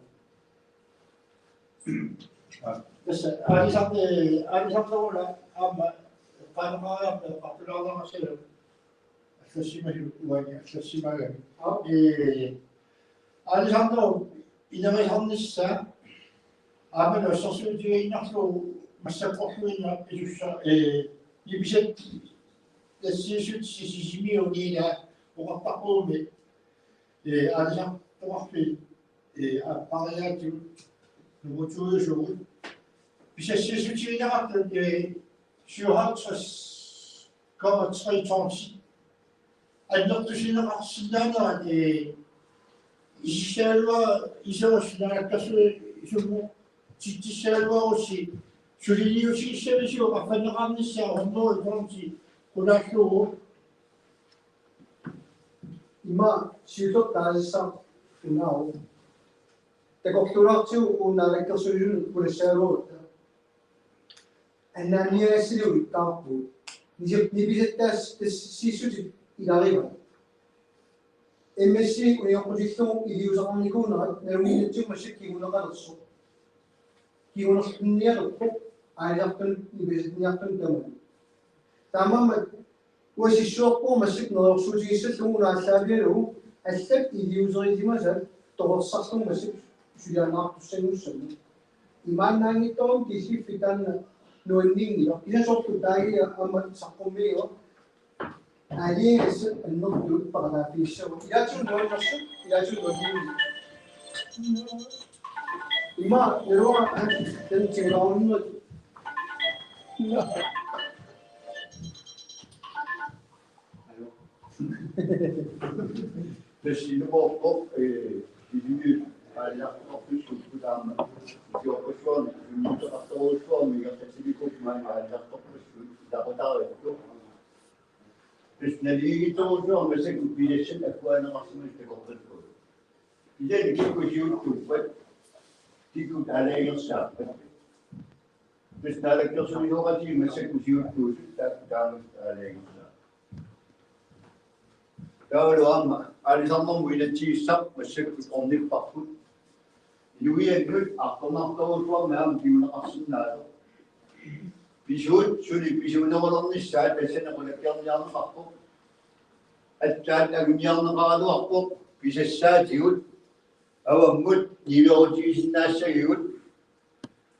بس أنا سامع ولا أما قام قام قبل الله ما سلم السيما وين السيما وين أنا سامع إذا ما يهم الساعة أما لو سوسو جي نحلو مسافوين يجوش يبيشت السيسوت سيسيميوت إلى وقتقوم أنا سامع توقف أباريات 누구주요쇼 비세시수치냐 같은 게 시화처스 그거 차이 정시 안덕두시는 학신자나 이시엘과 이세오시나 것을 좀 지지셀과 aussi 주리니 aussi 셀시오 같은 하는 시야 온도 그런지 고라쇼 이마 시도 다시상 나오 tekokturaktiu unalekkersuljun ulissaruutta annaniasilu ittaarpu nibisettaas sissutit ilariva MSC unioqusilluu iliusaqarnikuunerat naluminnatsummassik kiguneqalersu kigunertunnialerpu ailiartun nibisitniartun tamammat uasissuorpuumassik nerorsuutigissallugu naallaavielugu аллак илиусерисимасат торерсарлумассик сулианаартуссангуссама имаанаангитторум киллиффик таанна нуаннингила иласорту тааги ама саққуммиио алингас аннертуут паралаафииссагу илаатсун нуаннерсу илаатсун нуаннинги има неруа тэн тигауннут Presidente Bob, il alla opposition kudam di opposition di opposition mi ga tsi ko mai alla opposition da botare to Presidente to jo me se ku bilesin akwa na maksimum te ko ko ide ni ko jiu tu pat ti ku dale yo sa Presidente ko so yo ga ti me se ku jiu tu ta ta dale yo Kalau ada sama mungkin cisap masih komdik pakut. Lui itu aku nak tahu apa memang gimana asalnya. Bisut, bisut nak orang ni saya biasa nak berkiam yang pakut. Ajar yang nak ada pakut bisa saya jiut. Awak mud nilai jenis nasi jiut.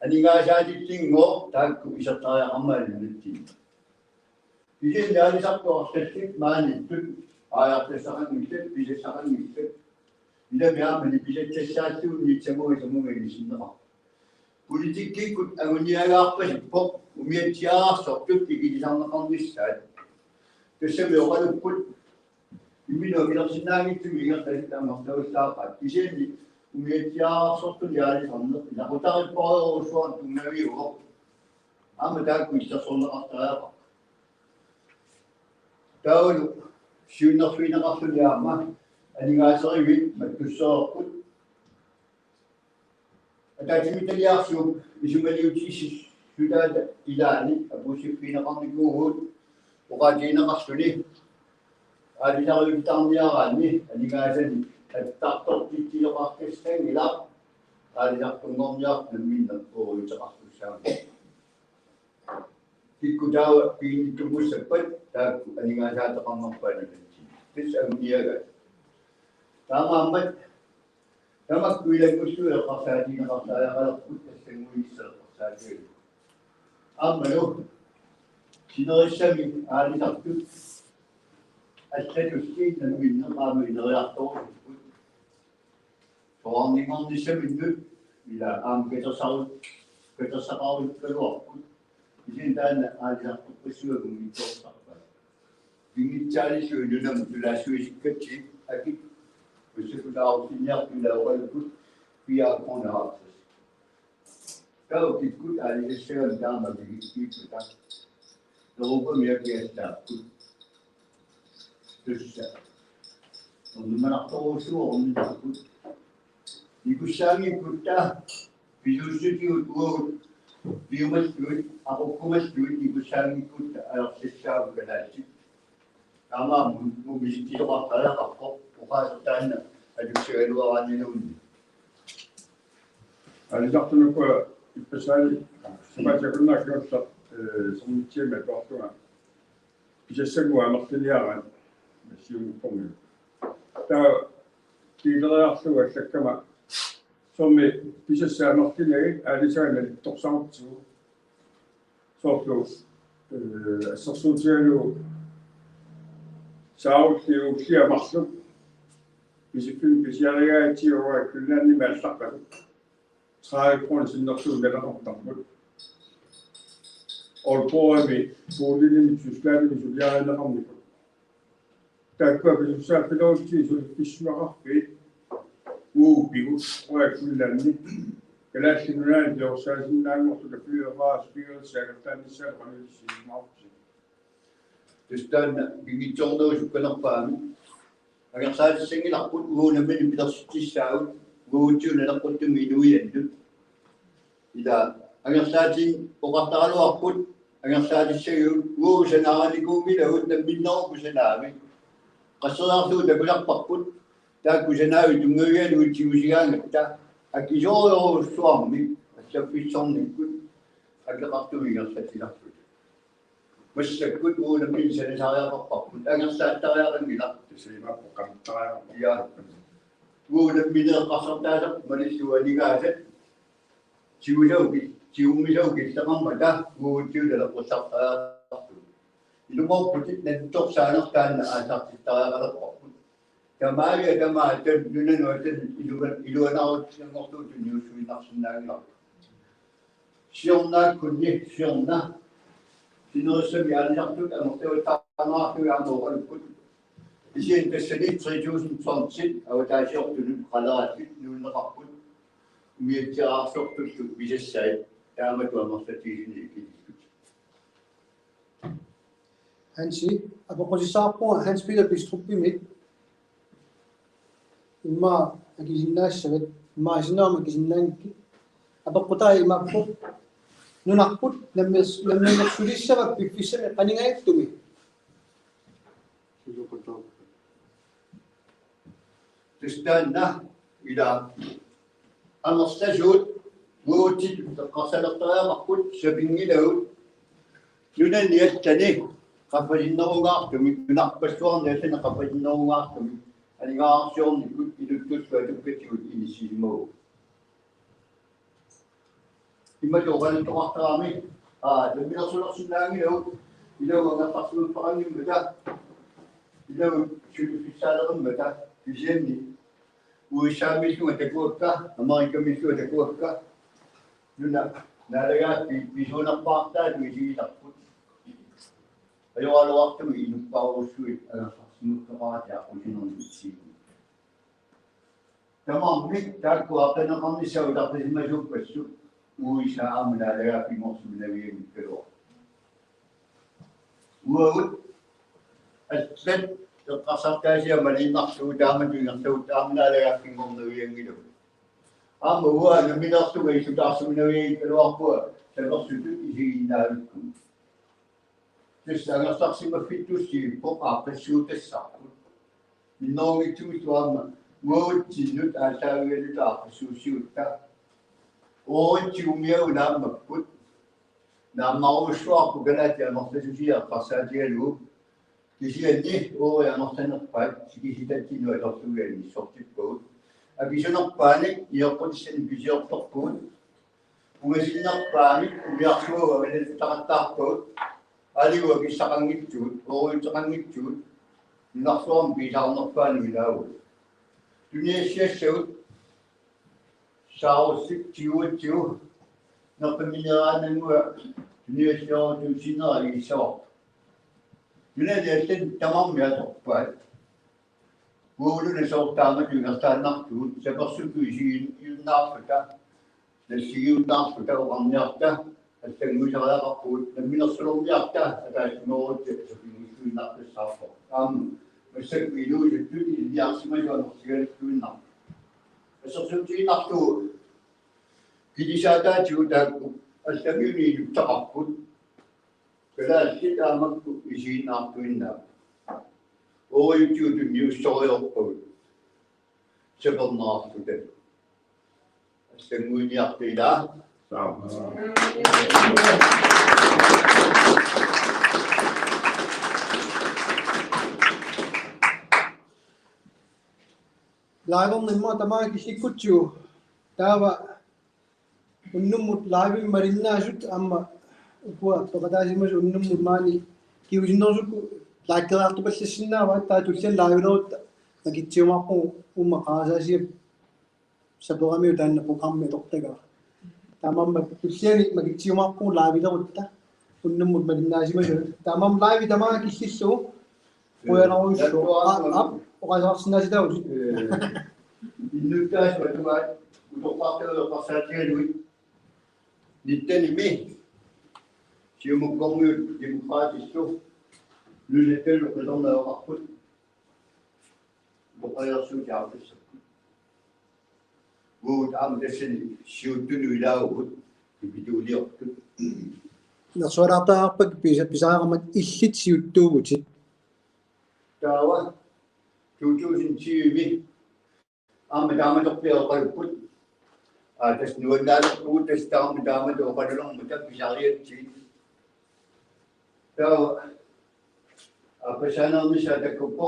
Ani gaya saya tinggal tak bisa tanya amal nanti. Bisa jadi satu spesifik mana itu. Ayakta sakan yüksek, bize sakan yüksek. Bir de beğenmedi, bize teşekkür yüksek o meclisinde. Politik kut, evliya yaklaşık pop, umiyet ya, sohbet gibi insanla kalmışlar. Köşe kadar kut, bir noktadan sinirden gittim, bir noktadan noktadan bize umiyet ya, sohbet yani sandık. Ya bu tarz pahalı şu an tümlevi yok. Ama der ki işte sonuna kadar bak. Doğru. Siunna fina qafulyaama aningaaseriwit mattussoorput ataatimitaliarsuup isumaliutissis sutaata ilaani apusiffinaaqarnikuuguut oqaatiinaqarsuni aalisariutarniaraanni aningaasani attartortittiloqarkassan ila aalisartunngorniarnamminnappuuruteqartussaami Kikutawa pinitumussapat taku aningaasaateqarnerpaanakatsi tissauniaga taamaamat tamak kuilangussueqarsaatineqarsaayaqalerput tassanguisseeqarsaatigu ammalo sinerissami aalisartut allatussiit nanuinneqaamuineriartorupput soarningornissaminnut ila ketersaqarutkaluarput Isin tanda ada pesua mengitor sahabat. Ingin cari sudah menjual suisi kecil, tapi sesudah usinya sudah walaupun pihak mana Kalau ikut ada sesuatu dalam bagi kita, lalu mereka kita terus. Untuk mana tahu semua orang takut. Ikut sangi kita, bijusi itu Biumas duit, aku kumas duit ibu saya ikut sesama berhasil. Nama mesti orang kaya aku bukan tanah, ada seluar ni nuni. Alisaartunuk ipasali sumajakunnak yossat summittiimat ortunga pisassaguа amertiliaran massiunguppormi taa kiileriarluga allakkama sommi pisassaamortinagi aalisaanali torsaartsugu soorlu assersuutialu saarulliugliamarlu pisiffin pisiarigaatiuga kullaanni maallaqpalu trækron sin nok så der op der. Og på vi boede i Tyskland i så jeg der kom. Der kunne vi så på lov til så det smager fedt. Vi og jeg kunne lande. Glassinerne der så sådan der må så det var spil sekretær selv han ville sige mig. Dus dan die jongens ook kunnen opvangen. En dan zou ze zeggen dat goed wonen met een beetje zout, woonje en dan komt de minuut in. Ja, en dan zou ze op wat daar ook goed. En dan zou ze zeggen, hoe ze nou die komen uit de minnaar ze nou. Als ze dan zo de blok pakut, dan ze nou doen we doen ze gaan dat. En die zo zwam niet, als je iets zonder goed. En dan gaat het weer als je dat. Mesti good wonen mensen saya apa. Dengan saya kan bilang Terima bukan try. ya. Wonen mensen kasar dah Malaysia ni kan. Cium jauh kita mada wonen dalam pusat saya. Itu mau putih dan tok sana kan asal kita kalau. Kemarin dunia itu nak yang waktu dunia sudah nak senang. Siapa kunci siapa Sinusun yang tu kan mesti tanah tu yang orang pun. Isin kesedih 2020 awak dah syok tu kalah tu nak pun. Mereka syok tu bisa saya. Yang betul maksud ini. Hansi, apa kau siapa Hans Peter bistrupi mit? Ima agizina sebet, ima agizina agizina ni. Apa kau tahu ima pun? Nunakput namin sulit siya pipisa kanina ito mi. Terus na ila ang stasyon buti kasalat tayo makut sabing ilaw. Yun ang niyat tani kapag inaunga kami nakapaswang natin na kapag inaunga kami ang aksyon ilutus ka ito katiyo inisin mo. Imajokan itu waktu kami, lebih langsung senang ini orang pasal perang ini betul, ini sudah bisa dalam betul, di sini, USA misu ada kuat, Amerika misu ada kuat, juga, negara di zona fakta di sini takut, ayo kalau waktu ini power suit, semua kerat ya, ujian di sini. Tamam, ni tak kuat, nak kami sudah pasti masuk besok. USA mendadak pimos sebenarnya mikro. World atlet terkasar saya melihat sudah menjual sudah mendadak pimos sebenarnya gitu. Ambil nampak sudah sebenarnya mikro apa? Sebab sudah isi dalam. Terus agak saksi berfitus si pop apa sudah sakut. Minong itu ama world jinut asal itu apa sudah. Oh, ciumnya udah mekut. Nah, mau suap bukanlah dia maksud dia pasal dia lu. Kisi ni, oh yang maksud nak pat, kisi tak cina atau tu yang sorti pun. Habis nak panik, dia pun sen bijak tak pun. Mungkin nak panik, dia semua ada tak pun. Ali wagi sakang itu, oh sakang itu. Nak suam bijak nak panik dah. Dunia siapa? Sao sức chiếu nó phải nhớ nên như cho chúng xin nói gì sao nên để tin tamam ya tốt vậy vô lúc này sau ta mới được ta nắp chủ sẽ có sự tự nhiên yêu nắp phải ta để siêu nắp phải ta bằng nhạc ta để người ta đã có phụ để mình nó sớm nhạc ta để nó để cho mình yêu nắp để sao không mình sẽ bị đuôi để tự nhiên nhạc sẽ mới cho nó sẽ yêu nắp. Sesuatu nafsu, kita sadar juga asal ini takut. Kalau kita mampu isi nafsu ini, orang itu dunia soal pun sebab nafsu itu. Semuanya tidak Sama. Lagom nimmo tamang kisi kucu, tawa unnumut lagim marina jut amma kuat pagkatasi mas unnumut mani kiusin dosu lagkala tu bersisna wa ta tu sen lagro nagitio mako umakasa siya sa programa dan na program me doktega Tamam kisiani magitiumakku laavilerutta unnummut malinnaasimalu tamam laavi tamaa kissillu qoyanarussu ap oqasarsinnaasitau Innuttaas matumaat utoqqartuuleqqarsaatigaluit nittanimi siumukkormiut demokraatissu nulappalu qilornaoqarput boqalersuutiartassa uut amtassani siuttunu ilaagut ipituuliortut nersualaartaarpak pisaaqamat illit siuttuugutit taawa 2020 тааматорпиоқалуппут тас нуаннаалерпугут тас тааматорпалулэрмута писариатси таа апасанерниса таккуппо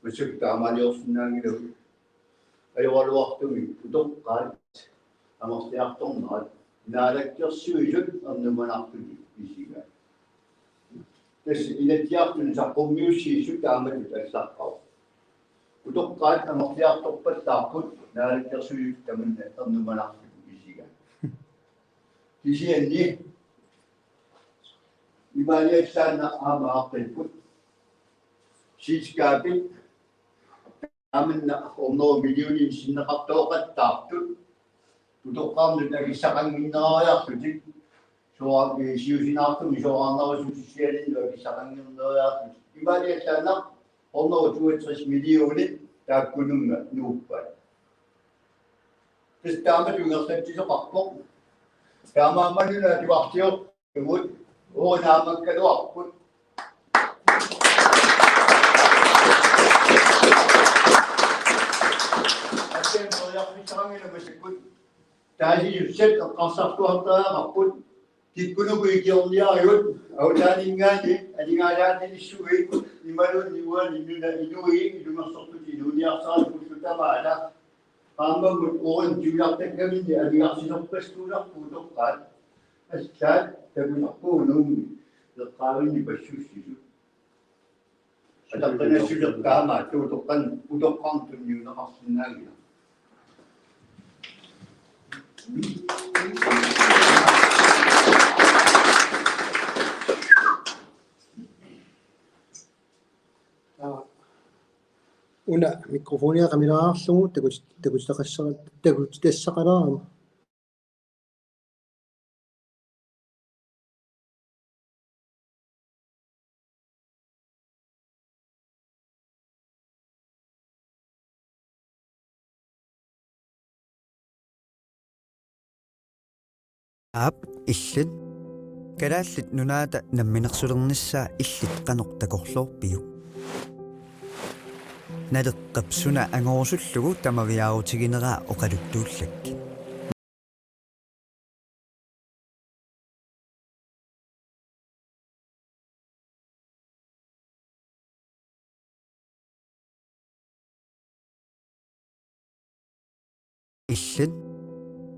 мисук таамаалиорсинаангилу аёралуартуми утоққаат амерлиарторнаат наалаккерсуисут эрнуманартуни писига тас инатиартуни саққуммиуссиисут тааматут аллаққау утоққаат амерлиарторпаттаарпут наалаккерсуисут таманна эрнуманартуни писига кисианни иманиассаана аамаартиппут сискаапит аминна орноо миллионин синнеқартооқаттаартут утоққарнут агиссақангиннерариартутик соаки сиусинаартуми соаарнерусутиссиалинну агиссақангиннерариартут иманиассаана орноо 62 миллиони тааккунунга нууппат тис тааматунгерлатсисоқарпоқ таамаамануна туартиоқ гмут oonaamakkaloarput Assemblea taasiussat eqqarsartuartaaqarput kikkunukuikiorniariut autaaningaani alingaalaatinissugi imalun niuan inugi ilungersortut inuuniarsaarput tamaala qaammammut urin tiulartakkaminni aliarsisorpaskuularpuu toqqaat assaat tagunarpuunum eqqaarinni passussisut ataqanassulaqqaamaa tuutoqqan utoqqartunniuneqarsinnaagina una mikrofonia qamilaarlugu takutaqassara takutassaqalaarama Aap illit kalaallit nunaata namminersulernissaa illit qanortakorlorpiu naleqqapsuna angorsullugu tamaviaarutigineraa oqaluttuullak illit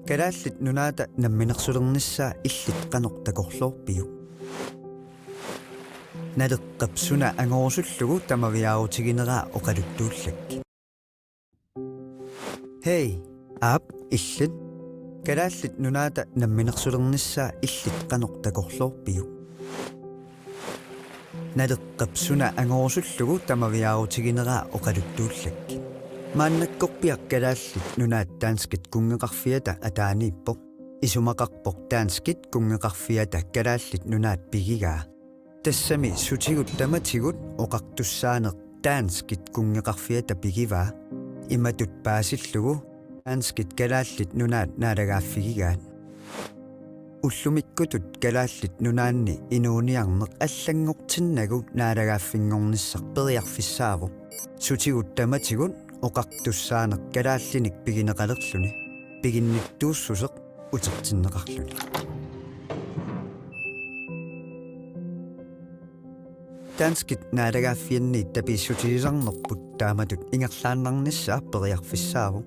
kalaallit nunaata namminersulernissaa illit qanortakorlorpiu naleqqapsuna angorsullugu tamaviaarutigineraa oqaluttuullak Hey aap illit kalaallit nunaata namminersulernissaa illit qanortakorlorpiu naleqqapsuna angorsullugu tamaviaarutigineraa oqaluttuullak maannakkorpiaq kalaallit nunaat taanskit kungeqarfiata ataaniippoq isumaqarpoq taanskit kungeqarfiata kalaallit nunaat pigigaa tassami sutigut tamatigut oqartussaaneq taanskit kungeqarfiata pigivaa imatut paasillugu taanskit kalaallit nunaat naalagaaffigigaat уллумиккутут калааллит нунаанни инууниарнеқ аллангортиннагу наалагааффингорниссар периарфиссааву сутигут таматигут оқартуссаанеқ калааллиник пигинеқалерлүни пигинниттууссусеқ утертиннеқарлүни танскит наалагааффианни таписсутигисарнерпут тааматут ингерлааннарнissaа периарфиссааву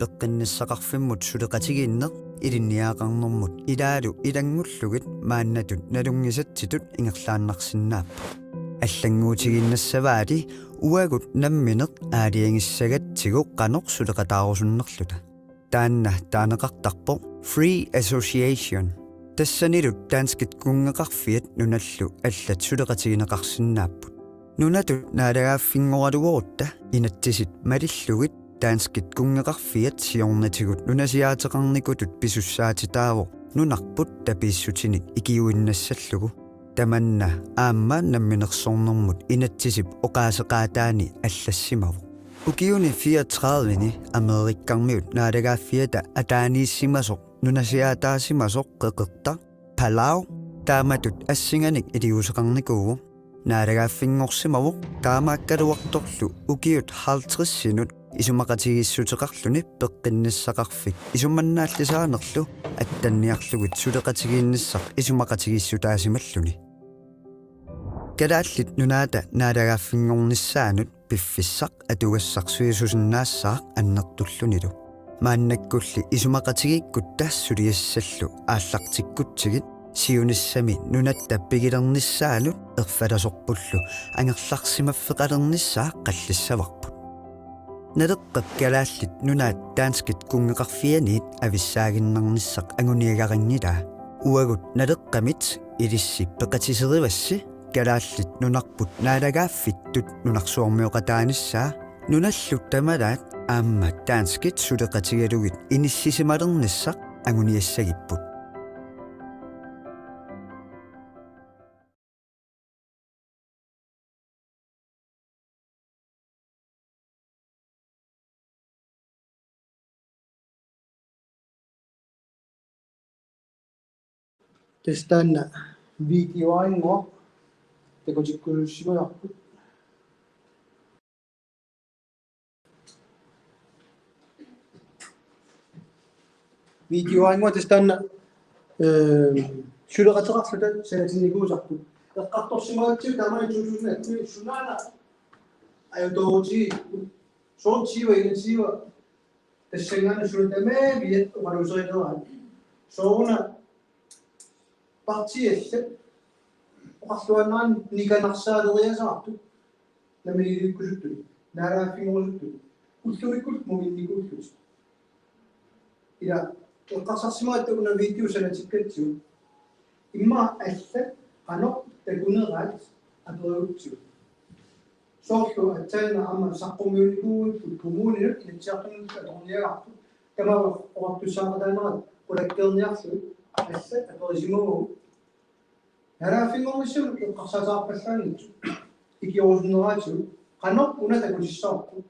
пеққинниссақарфиммут сулеқатигииннеқ илинниаақарнэрмут илаалу илангуллугит мааннатут налунгисатситут ингерлааннарсинааппа аллангуутигиннассаваали уагут намминеқ аалиангиссагатсигу қанор сулеқатаарусуннерлута таанна таанеқартарпо free association тассанилут таанскит кунгеқарфиат нуналлу аллат сулеқатигинеқарсинааппут нунатут наалагааффингоралугорутта инатсисит малиллугит таанскит кунгеқарфиат сиорнатигут нунасиаатеқарникутут писуссаатитааво нунарпут тапииссутиник икиуиннассаллугу таманна аамма намминерсорнэрмут инатсисип оқаасеқаатаани аллассимаву укиуни 34-ни америккармиут наалагааффиата атаанииссимасоқ нунасиаатаасимасоқ қеқерта палау тааматут ассинганик илиусеқарникуугу наалагааффингорсимавоқ таамааккалуарторлу укиут 50-синут исумақатигиссутеқарлуни пеққиннассақарфик исумманнааллисаанерлу аттанниарлугит сулеқатигииннассақ исумақатигиссутаасималлуни калааллит нунаата наалагааффингорниссаанут пиффиссақ атугассақ суисусиннаассаақ аннертуллунилу мааннаккулли исумақатигиккут таассулиассаллу ааллартиккутсигит сиуниссами нунатта пигилерниссаанут ерфаласорпуллу ангерларсимаффеқалерниссаа қаллиссаварпут налеққак калааллит нунаат таанскит кунгеқарфианиит ависсаагиннарниссақ агуниагарингилаа уагут налеққамит илисси пеқатисеривасси калааллит нунарпут наалагааффиттут нунарсуормиоқатааниссаа нуналлут тамалаат аамма таанскит сулеқатигалугит иниссисималерниссақ агуниассагиппут Testanna videoaingo tekojikkulussimajorput videoaingo testanna suleqateqarluta sanatinniguusarput eqqartorsimagatsiu tamani 2018 sunana ayutoruti soortiiva inatiiva tassangana sunatamaviat oqaluserineraan sooruna partielle oqarluannaan nikanarsaaderiasartu namililikkusuttu naalaaffingorsuttu ullulikkut muminnikuullut ila eqqarsarsimaattu una video sanatikkatsu imma alla qano takuneraat aperutsu soorlu atsaana amma saqqummiunnikuut kommuninut inatsiartunut atorniagartu tamava oqartussaaqataanarat qulakkeerniarlu alla aperisimugu нарафингорнissum эққарсаатаарпаллаанитсу икиорусуннераатсу қанор уна такусиссаорпу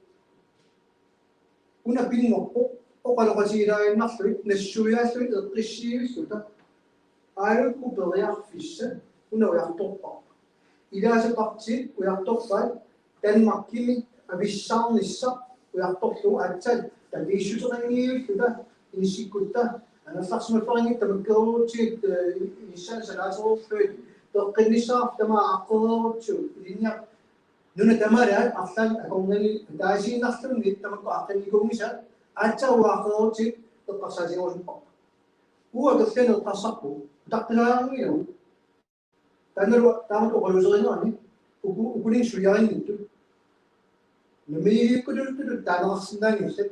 уна пингорпу оқалоқатигилаагиннарлуит нассуиааллуит эққиссиивиллута аалукку периарфисса уна уярторпа илаасапартиит уярторпаат данмаркими ависсаарнисса уярторлу аатсал табииссутерингиивиллута иниссиккутта анассарсимаффарингит тамаккеруутсигит иссан салаасеруурфуит тоққиннissaar тама аққерерутсу линья нуна тамалаат арлаан акорнани таасииннарлунгит тамакку аққинникуумиса аатсаруаққерутсиг тоққарсаатигорусуппа уа керллана эққарсарпу таққилаарангилу таналу таамат оқалусеринерани укулин суярингитту намииликкулутту таанеқарсинаангиллат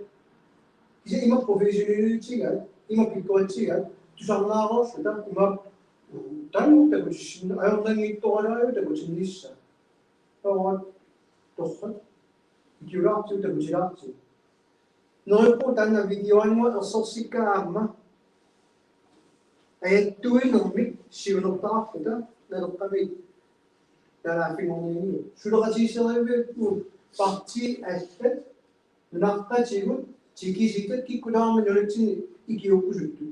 киса има профессионалитига има пиккоатсига тусарнаарорлута има тануттакусин аёрнангиттуалааютакусиннисса таават торсат икиулаарту такусилаарту нориппу танна видеоаннуа ерсерсиккаамма аяттуинермик сиунертаарлута налеққами талааффингорниини сулеқатиисеривиаттуу парти аллат нунаққатигут тикиситат киккулаарма нулатсини икиуккусутту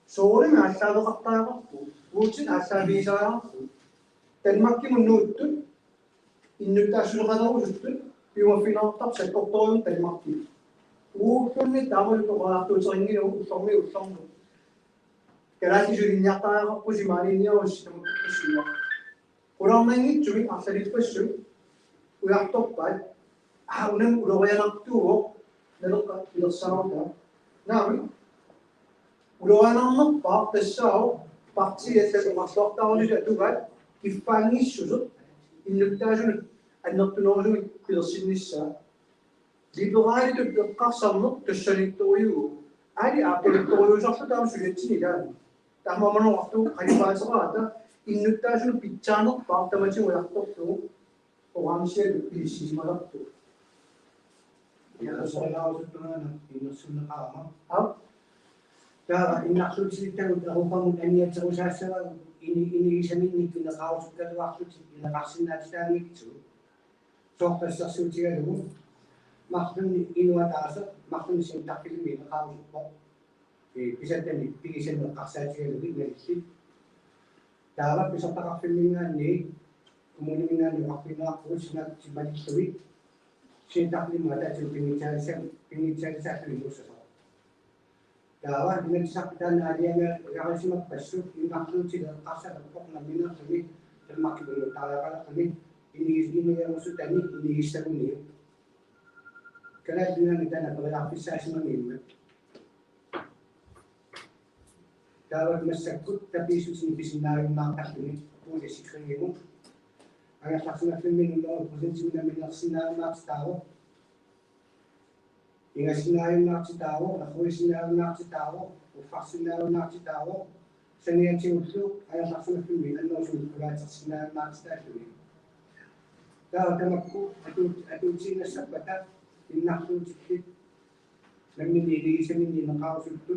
соорими аллаавеқартаагарпу уутсин аллаавиисаагарпу танмаккимуннууттут иннуттаассулеқалерусуттут пиумаффинаартар саккорториум танмакки ууккунни таамалутоқаартуусерингилу уллорну калаатисулинниартаагарпу симаалинниарусси тамаккуссуа уларнангитсуми арлалиппассу уярторпаат унам улорианартуо налеққа илерсаарта наами улорианарнерпаа тассао партиаллатоқарлуартаарулила тугаат киффаангиссусут иннуттаасунут аннертунерусуми қилерсиннissaa liberaalit eqqarsaarneq tussanittoriugu aali aapuluttoriusarlu taam suliatsinigaan taamamanoartu qalipaaseraata innuttaasunu pitsaaneq paartamatiuiartorlugu oransialu pilissimalartu Inatsisartunut qinersineqaama. taa Innarlutilittangut erupamut aniaterusaassaga inigisaminnik ineqaarusukkaluarlutik ineqarsinnaatitaangitsu soorpassarsuutigalugu marlunni inuataasa marlunni sintarpilimi ineqaarusuppo pisattani pigisanneqqarsaatigalugu ingalilli taava pisartaqarfimmingaanni kumulimingaanni uarpinnearpugut simalillui sintarpilimaataatilu pingitsaalisaalluinussasa taava inatsisartutaan aalianga garisimappassu imarluutileqqarsalerpornamminerlumi talmarkilunuttaariaqalaqami inigiamusutani inigissaguniu kalaallunani tana periarpissaasimangiimma taava massakkut tapiissutini pisinnaariunnaartarluni puulisikringimu angallarsinarfimminunnoo presentiminnaminersinnaarnaartitaavo ingasinnaariunnaartitaavo aquisinnaariunnaartitaavo uffarsinnaariunnaartitaavo saniatigullu angallarsinarfimmi annoosuni kulaatersinnaariunnaartitaalluni taava tamakku atuutiinnassapпата innarluutikki nammini iligisaminni ineqaarusuttu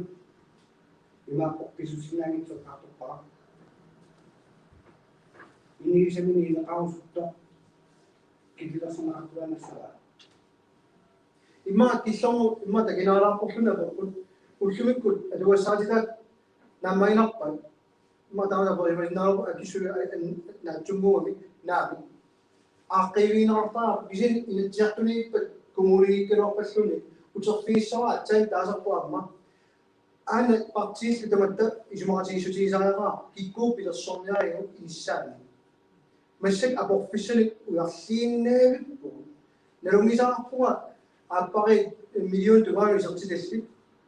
imaaqorpisussinaangitsoqqartorpara inigisaminni ineqaarusutto killilersanaqartuannassavaa imma killormu imma taginaalaaqqorluna poqqut ullumikkut aluassaatitaat naammainarpat imma taanaperimasinaaru akissulu naatsummugami naami aaqqiyuinerartaa pisin inatsiartuniippat kumulinikkaluarpalluni uterfiissavaa atsain taasarpuamma aana partiillu tamatta isumaqatigisutigisaareqaa kikkuup pilersorniarigu inissaani massак aporfissalik ujarliinnaavippu nalungisaarpuga aappaqi million tugaanu isertitalli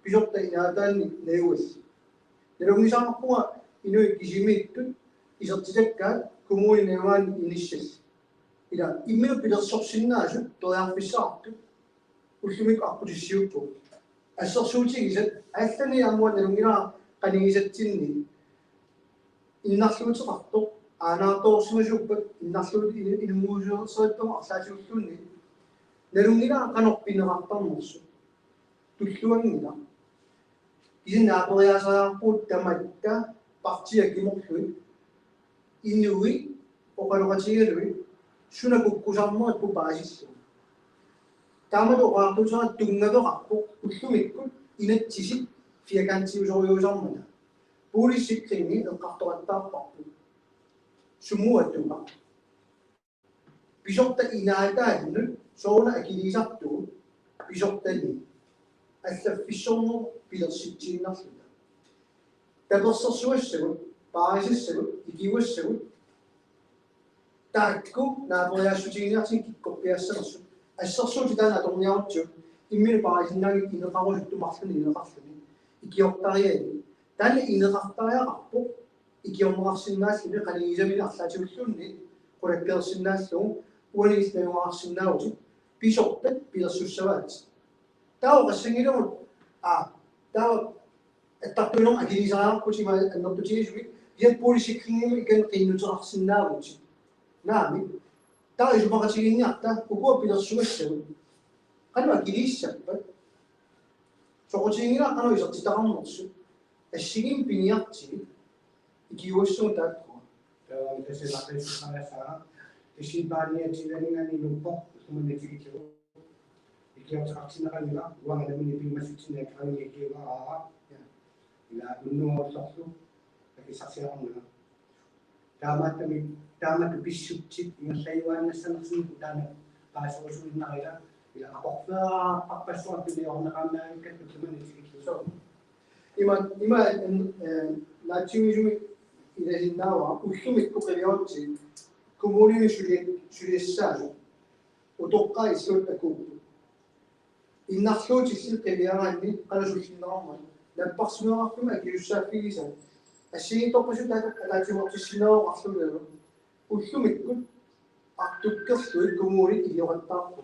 pisorta inaataanni nayualli nalungisaarpuga inui kisimiittut isertitakkaat kumulinaamaan inissalli ila imminu pilersorsinnaasut toriarpissaartut ullumik arputissiuppu ассерсуутигисат ааллани аммуат налунгилаа канигисатсинни иннарлуутеқартоқ аанаартоорсимасууппат иннарлуут инумуусуерсериттома арлаатигуллуунни налунгилаа канорпинеқартарнерсу туллуангила исиннаапериасариарпуут таматта партия киморлуи инуи оқалоқатигалуи сунакуккусармуат пупаасиллу таамалу оqaartuusarat tungaveqarpu ullumikkut inatsisik fiakantiusoriusarmana puulissikringi eqqartorattaarparpu summuattuqa pisorta inaataannut soona akilisartugu pisortani аллаффиссорнер пилерситсииннарлута таперсерсуассагут паарисассагут икиуассагут таакку наапериаассутигиниартин киккорпиассанерсу ассерсуути таана аторниарутсу иммину паарисиннааги инеқарусуттумарлуни инеқарлуни икиортариани таана инеқартариақарпу икиормеқарсиннааллуни қалигисамини арлаатигуллуунни қулаккерсиннааллугу уанигиснагуарсиннаавути писортат пилерсуссаваат тао qassangilumut тао аттартуунер акилисариарпутима аннертутигисуми иат пулисиккингими икан қиннутерарсиннаавути наами таа исумақатигинниарта укуа пилерсуассагу қану акилииссаппат соқутигингила қану исертитақарнерсу ассигин пиниартиги икиуассугу тааккуа таава тасилаққиссариассаа тисибааниатиганингани нуппо суманатигитигу икиортеқартинеқангила уангаламини пимассутинеққани киугаа ила уннуорлорлу акисарсиарнга таамату писсутсит ингерлаюааннассанерсинику таана паасуусуиннарила ила ақорфеа аппассуартилиорнеқамнаавиккат туманитигитлусоо има наатсимисуми иласиннаава уллумикку қивиорти коммунини сулиассаасу утоққаа иллуут акууппу иннарлуутиллил қивиараанни қаласуллиннерамма наппарсимеқарфима акиуссааффигиса ассигиторпасу таатиуортиссинеоқарлугава уллумиккут артуккерлуи коммуни илиораттаарпу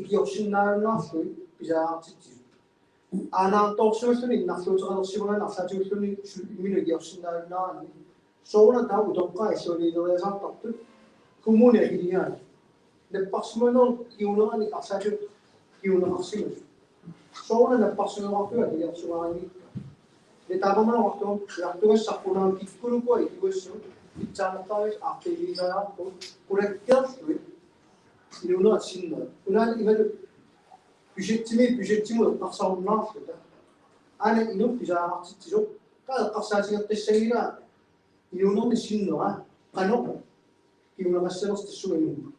ikiorsinnaarnaarlui pisaartitsi анаартоорсуаллуни иннарлуутеқалерсимагана арлатиуллуни иммину иkiorsinnaarnaarni соона тау тоққаа иссуалиинериасаартартут коммуни акилигаани наппарсиманер киунерани арлатиут киунеқарсимус соона наппарсимеқартуа илиорсуарани летаамамаруартуам яартугассарпунаам киккулукуа икуассу итсаамертарис артилисариарпу кулаккерлуи илунерат синнера унаани ималу бюджеттимут нарсаруннаарлута ана инут писаартитсисуп qaeqqarsaatigertissagila ilunерни синнера qano kiuneqassalertissuimum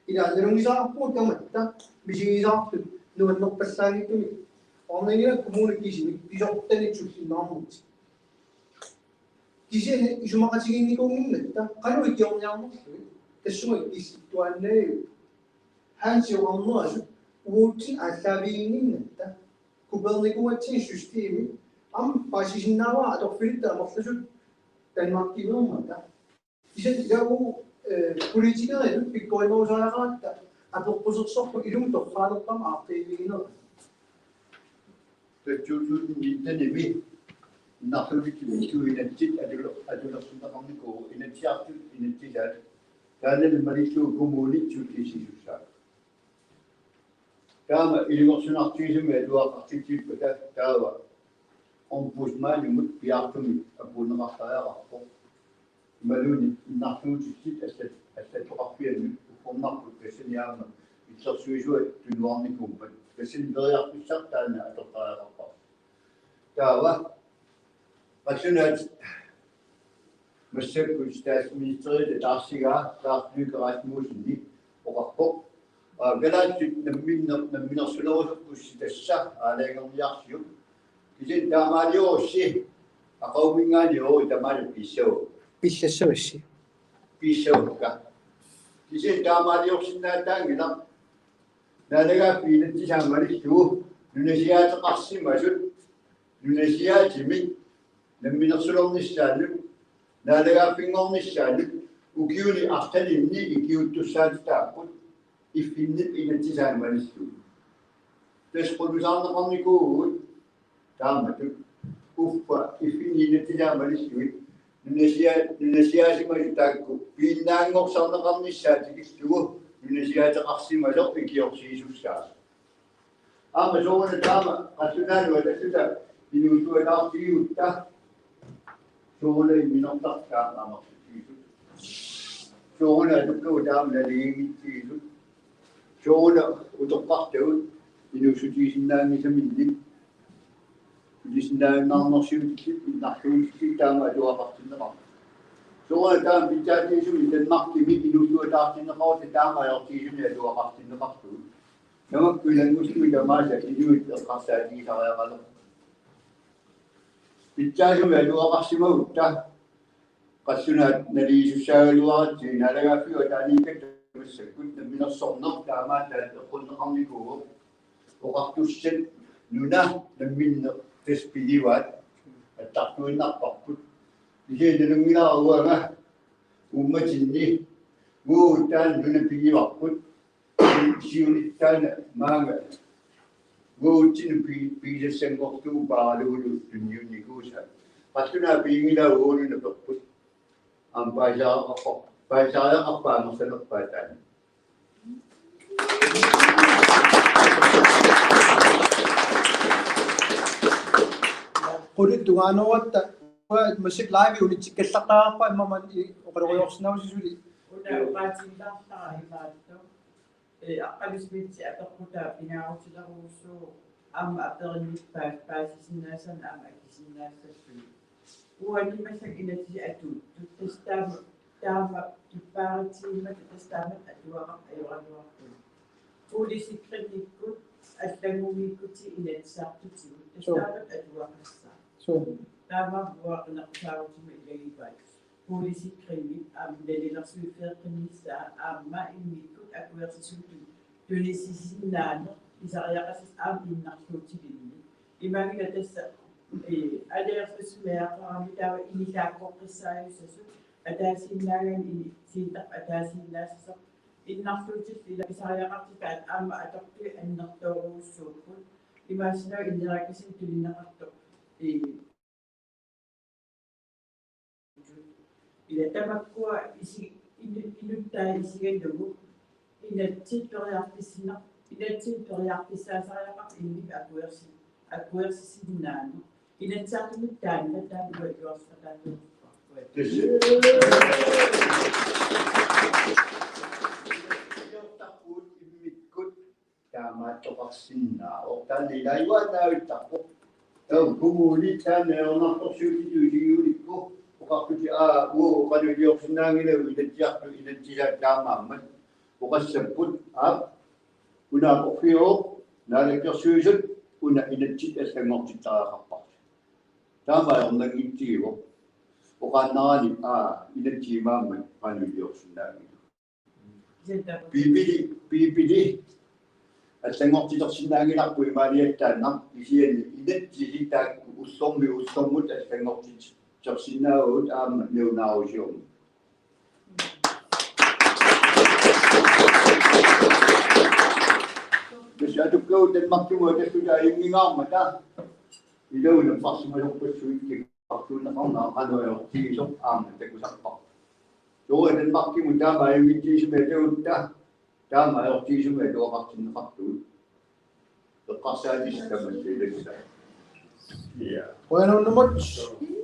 илааллунгисаарпуу таматта мисигисаартут нуаннерпаллаагиттуми орнагила коммуникисимик писортанитсуллиннаармут кисине исумақатигинникуунгиннатта qanu икиорниарнерлуи тассума иккисситуаннааю хаансиорнерасут уутин аллавиингиннатта куберникуатсин системи ам пасисиннаава аторфилитта амерласут данмаркивермата исат илау политикерилут пиккоинерусаагаратта аперпусерсорпу илум торфаалерпам аартиивигинера тэчүүл нитэневи нахлукитми икуинатсит адулерсунақарникуу инатсиартут инатсилаат таанал малиссуу коммуунитсут исисуссаа таама илигорсунартигисуми атуақартитсиппа таава омбудсманумут пиартуми апунеқартариарарпо малуни нартуутиссит ассатоқарпианни уккорнарпут кассаниаама итсерсуисуат тунуарникуумпат кассинвериарписсартаана атортариарарпа таава пассунаат массаккут стаасминистерит таарсигаа таартнукерасмуусинни оқарпо галаатсит намминерсулерусерпусси тасса аалаагерниарсиу кисин таамаалиорусси ақаумингаалио тамаали писсау пиллассавасси писсаука кисин таамаалиорсинаатаангила налагааппи инатсисаамалиллуу нунасиаатеқарсимасут нунасиаатими намминерсулерниссаалут налагааппингорниссаалут укиуни арталинни икиуттуссаатааппут иффиннит инатсисаамалиллуу тэсподусаарнеқарникуугут таамату уффа иффинни инатсисаамалиллуит нунасиаасимасу таакку пииннаангорсаарнеқарниссаатикиллугу нунасиаатеқарсимасер икиорсиисуссаа аама соона таама qassунаану тассута инуутуалаартигиутта соона минертартаа аамарсутигисут соона туккуу таама налигингитсигисут соона утоққартагут инуусутигисиннаангисаминник улисиннааннаарнерсиутиллит нарлуутиллит таама атуақартиннеқар соона таама питаатигисуми танмаркими инуутуалаартиннеқарут таама аёртигисуми атуақартиннеқартугут намаккулангустуми тамааса инуит эққарсаатигисариақалер питаасуми атуақарсимагутта qassунаат налиисуссаагалуаратси налагааффиу тааниккаттамассаккут намминерсорнер таамаата эққуннеқарникуугу оқартуссат нуна намминне теспиливаат аттартуиннарпарпут исииналунгилааруага умматинни гуутаан нуна пигиварпут сиулиттаана маага гуутин пигиссангортуу паалуулу тунниунникууса qassунаа пигилаагуунунаперпут паисаариақарпаамерсалерпаатаани quli tugaanoratta masik live unitsikkallartaarpa immaman oqaloruyorsinavusisuli унаапаатиллартара имаатто аққалисмитси аперпутаа пингаарутиларуусуу аама аперинниппаас паасисиннаасан аама акисиннаассаллуи уанимасак инатси атуут тустаама таама киппааритсииммат тустаамат атуақар аюрануарту улисиккринниккут аллагумиккути инатсаартутигу тустаамат атуақассаа таама буақинақсаарутима илагипаат улисиккринник аама налилерсуиффеэққиннссаа аама иммиккут акуерсисуту тунисисиннаана исариақасас аама иннарлуутигинни имагила тасса алиарсусмеақарами таава инилааққоққиссааюсасу атаасиннааган сиитақ атаасиннаассақ Innarsuutilli lakisariaqartitaat aama atorpi annertooruussuupput imaasinaa innerakisin tulinneqartoq ila tapakkua inuttaa isigallugu inatsiperiartissinaq inatsiperiartissaasariaqaq innik akuersisinnaanu inatsisartunut taanna taanua juarsqataatu Tämä tokasinna, ottaa niitä juonauttako. Kumuli tänne on syyttyisi juurikko. Kuka piti kuka nyt joksinangille yritettiin tämä. Kuka seput kuna kofio näille kysyisyt kuna identiteetti sen ottaa kappas. Tämä on näkin tiivo. Kuka naani identiteetti pani joksinangille. Pipidi että ngottitok sinangila kuimariettanna isien identiteetti usommut että ngottitok sinnaut neunausium. Jos atukkauten makkimuote sudah ingingammata iloinen passima joppisuikin paksuilla annoja tiisok tekusappa. Toinen makkimu tämä ei mitään meitä tämä ei ole meitä vaksin faktuun. Kassaadista meitä. Bueno, no much.